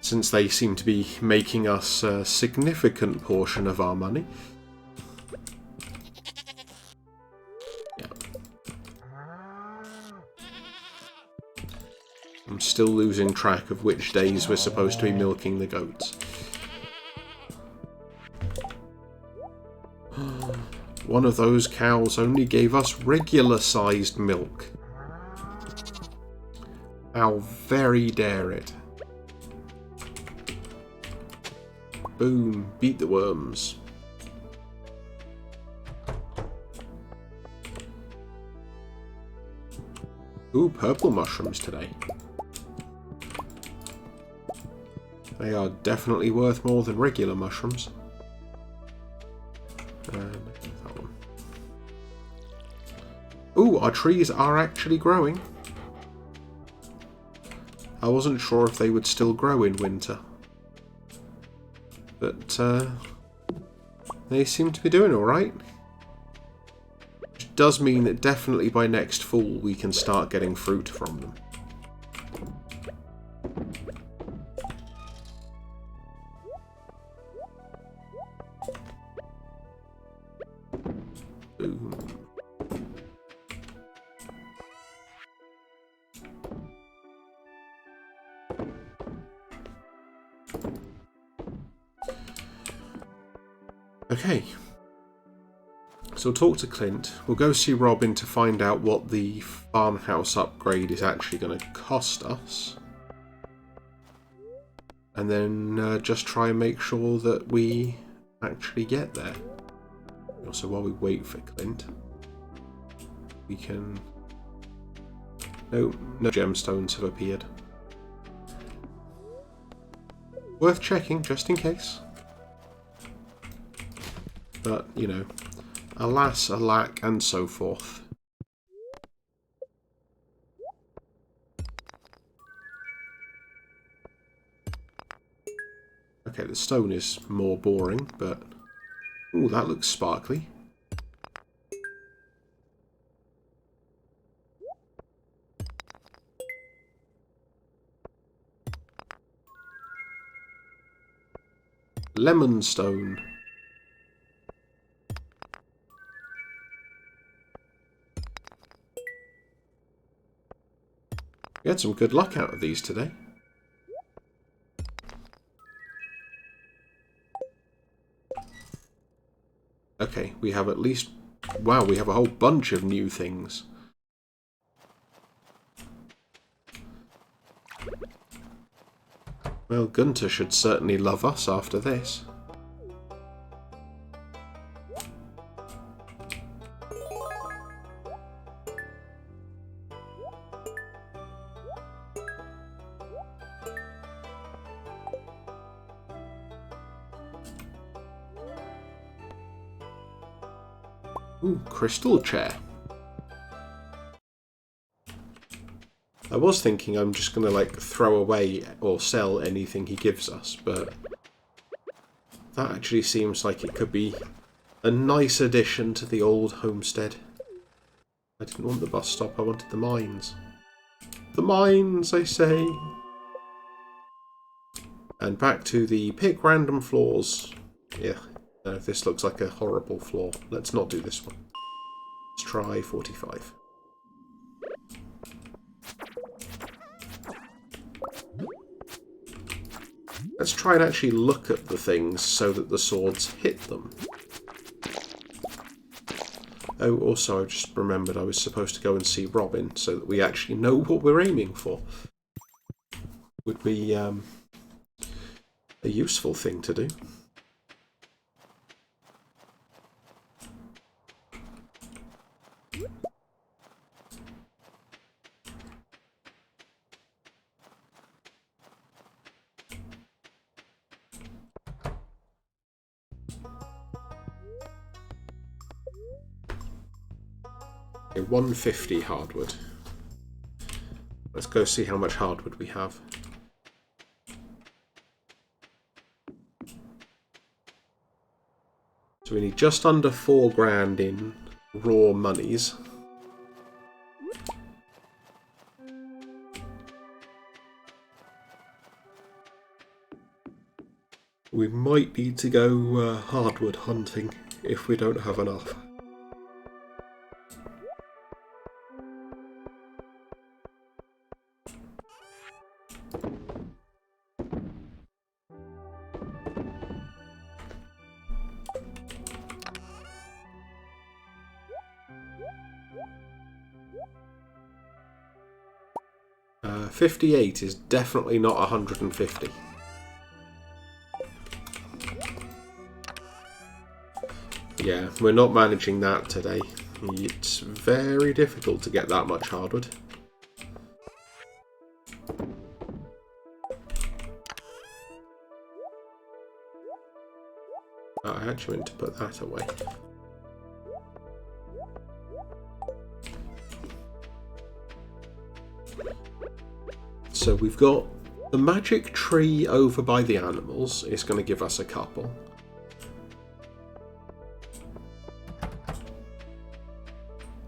since they seem to be making us a significant portion of our money. Yeah. I'm still losing track of which days we're supposed to be milking the goats. One of those cows only gave us regular-sized milk. How very dare it. Boom, beat the worms. Ooh, purple mushrooms today. They are definitely worth more than regular mushrooms. And that one. Ooh, our trees are actually growing. I wasn't sure if they would still grow in winter. But they seem to be doing alright. Which does mean that definitely by next fall we can start getting fruit from them. Boom. Okay, so we'll talk to Clint. We'll go see Robin to find out what the farmhouse upgrade is actually going to cost us. And then just try and make sure that we actually get there. Also, while we wait for Clint, we can... No gemstones have appeared. Worth checking, just in case. But, you know, alas, alack, and so forth. Okay, the stone is more boring, but... Ooh, that looks sparkly. Lemon stone. We had some good luck out of these today. Okay, we have at least... Wow, we have a whole bunch of new things. Well, Gunter should certainly love us after this. Ooh, crystal chair. I was thinking I'm just going to, like, throw away or sell anything he gives us, but that actually seems like it could be a nice addition to the old homestead. I didn't want the bus stop, I wanted the mines. The mines, I say! And back to the pick random floors. Yeah, no, this looks like a horrible floor. Let's not do this one. Let's try 45. Let's try and actually look at the things so that the swords hit them. Oh, also I just remembered I was supposed to go and see Robin so that we actually know what we're aiming for. Would be a useful thing to do. Okay, 150 hardwood. Let's go see how much hardwood we have. So we need just under 4 grand in raw monies. We might need to go hardwood hunting if we don't have enough. Uh, 58 is definitely not 150. Yeah, we're not managing that today. It's very difficult to get that much hardwood. Oh, I actually meant to put that away. So we've got the magic tree over by the animals. It's going to give us a couple.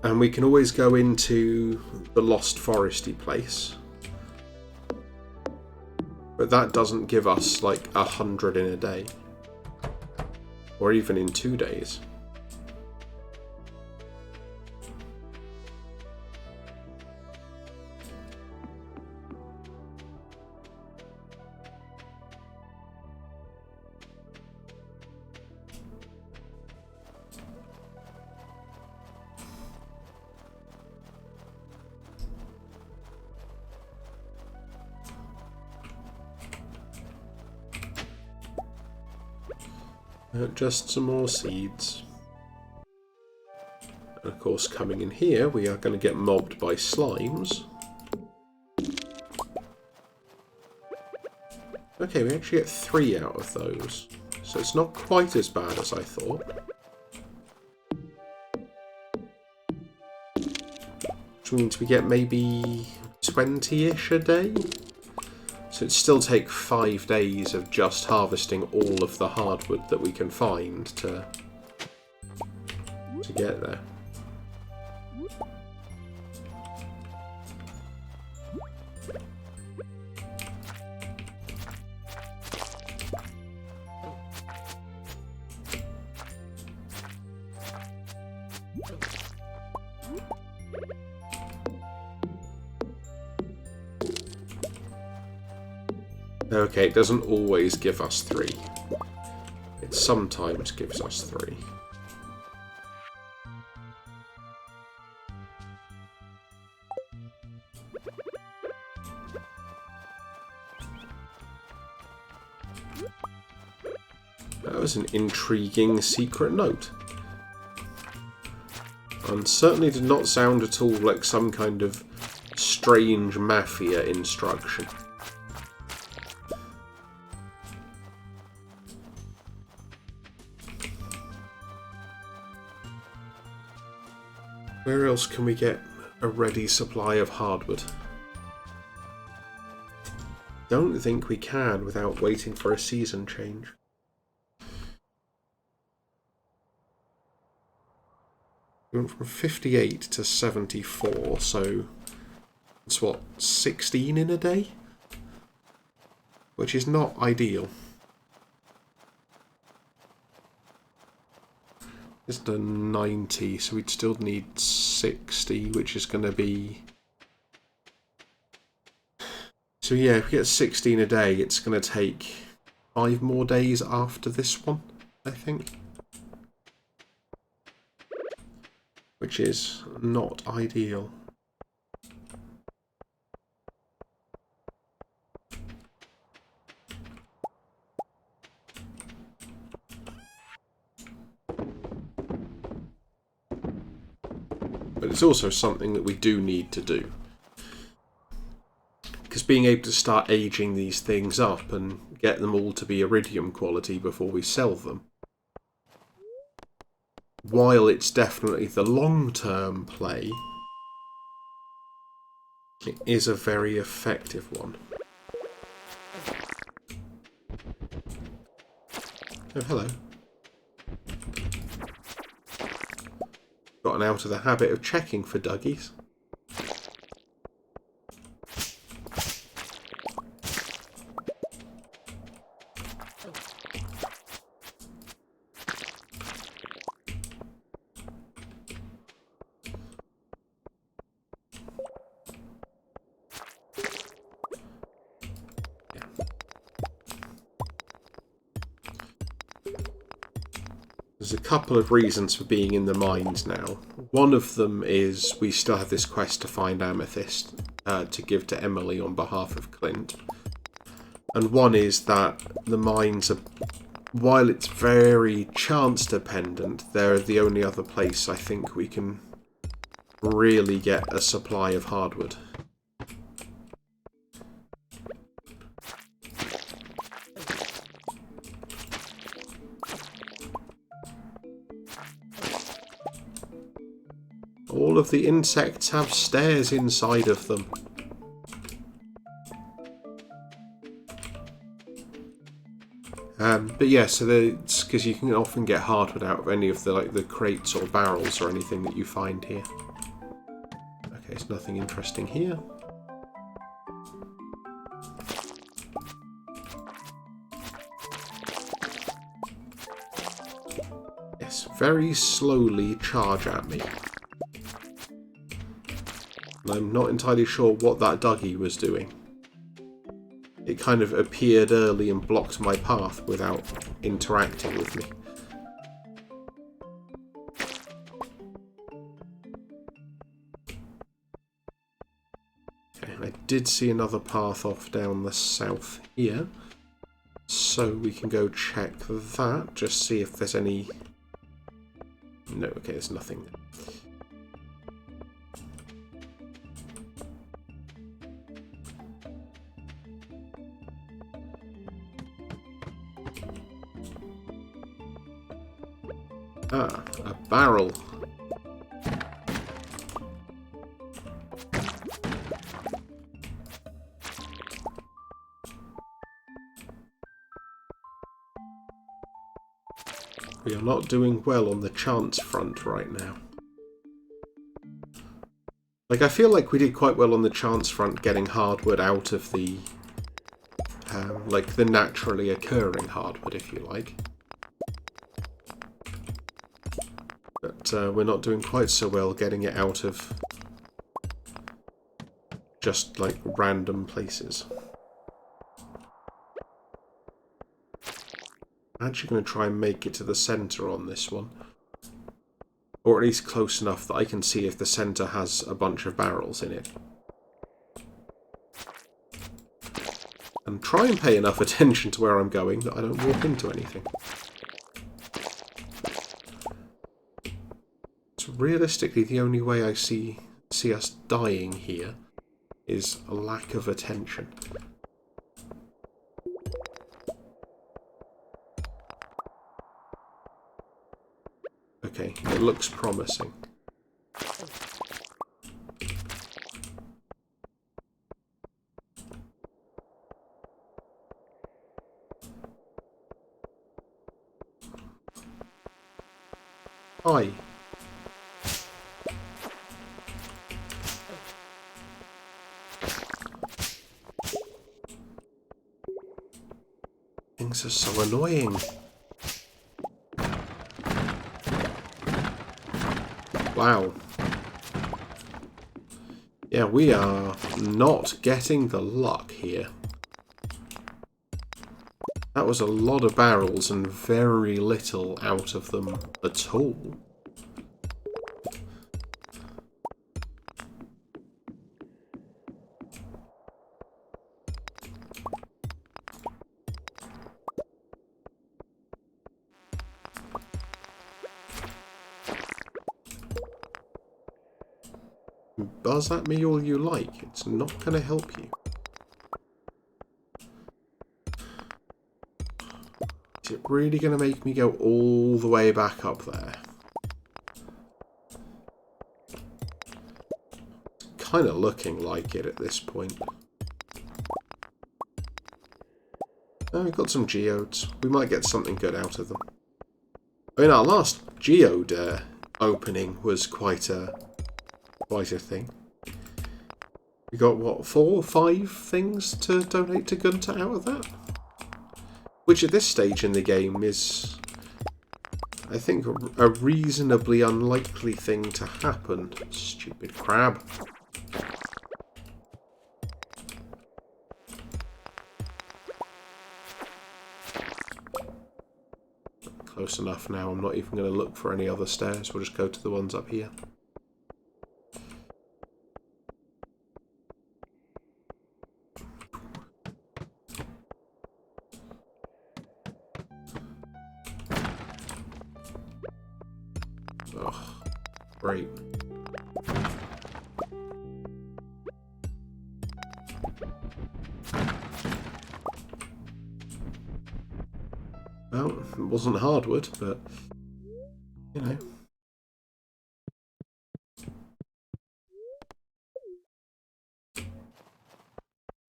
And we can always go into the Lost Foresty place. But that doesn't give us like 100 in a day. Or even in 2 days. Just some more seeds. And of course, coming in here, we are going to get mobbed by slimes. Okay, we actually get 3 out of those. So it's not quite as bad as I thought. Which means we get maybe 20-ish a day. So it'd still take 5 days of just harvesting all of the hardwood that we can find to get there. Okay, it doesn't always give us 3. It sometimes gives us 3. That was an intriguing secret note. And certainly did not sound at all like some kind of strange mafia instruction. Where else can we get a ready supply of hardwood? Don't think we can without waiting for a season change. We went from 58 to 74, so it's what, 16 in a day? Which is not ideal. It's done 90, so we'd still need 60, which is going to be... So yeah, if we get 16 a day, it's going to take 5 more days after this one, I think. Which is not ideal. But it's also something that we do need to do. Because being able to start aging these things up and get them all to be iridium quality before we sell them, while it's definitely the long-term play, it is a very effective one. Oh, hello. Gotten out of the habit of checking for Duggies. There's a couple of reasons for being in the mines now. One of them is we still have this quest to find amethyst to give to Emily on behalf of Clint. And one is that the mines are, while it's very chance dependent, they're the only other place I think we can really get a supply of hardwood. All of the insects have stairs inside of them. But yeah, so it's because you can often get hardwood out of any of the crates or barrels or anything that you find here. Okay, there's nothing interesting here. Yes, very slowly charge at me. I'm not entirely sure what that Dougie was doing. It kind of appeared early and blocked my path without interacting with me. Okay, I did see another path off down the south here. So we can go check that, just see if there's any... No, okay, there's nothing there. Ah, a barrel. We are not doing well on the chance front right now. Like, I feel like we did quite well on the chance front getting hardwood out of the... like, the naturally occurring hardwood, if you like. But we're not doing quite so well getting it out of just, like, random places. I'm actually going to try and make it to the centre on this one. Or at least close enough that I can see if the centre has a bunch of barrels in it. And try and pay enough attention to where I'm going that I don't walk into anything. So realistically, the only way I see us dying here is a lack of attention. Okay, it looks promising. Hi. Things are so annoying. Wow. Yeah, we are not getting the luck here. That was a lot of barrels and very little out of them at all. Buzz at me all you like, it's not going to help you. Is it really going to make me go all the way back up there? It's kind of looking like it at this point. Oh, we've got some geodes. We might get something good out of them. I mean, our last geode opening was quite a thing. We got, what, 4 or 5 things to donate to Gunter out of that? Which at this stage in the game is, I think, a reasonably unlikely thing to happen. Stupid crab. Close enough now, I'm not even going to look for any other stairs, we'll just go to the ones up here. Oh, great. Well, it wasn't hardwood, but, you know.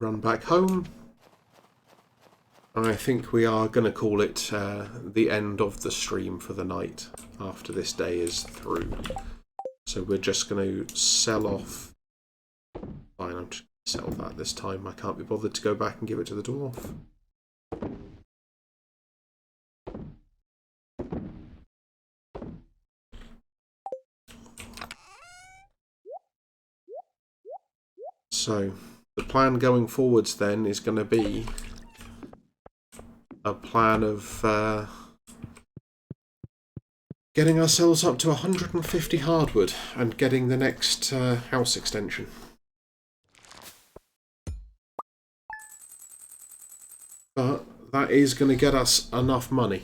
Run back home. I think we are going to call it the end of the stream for the night after this day is through. So we're just going to sell off. Fine, I'm just going to sell that this time. I can't be bothered to go back and give it to the dwarf. So the plan going forwards then is going to be a plan of getting ourselves up to 150 hardwood and getting the next house extension. But that is going to get us enough money.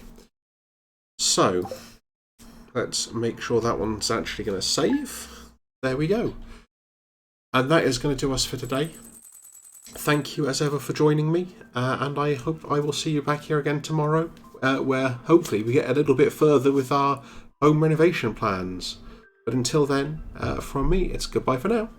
So, let's make sure that one's actually going to save. There we go. And that is going to do us for today. Thank you as ever for joining me, and I hope I will see you back here again tomorrow, where hopefully we get a little bit further with our home renovation plans. But until then, from me, it's goodbye for now.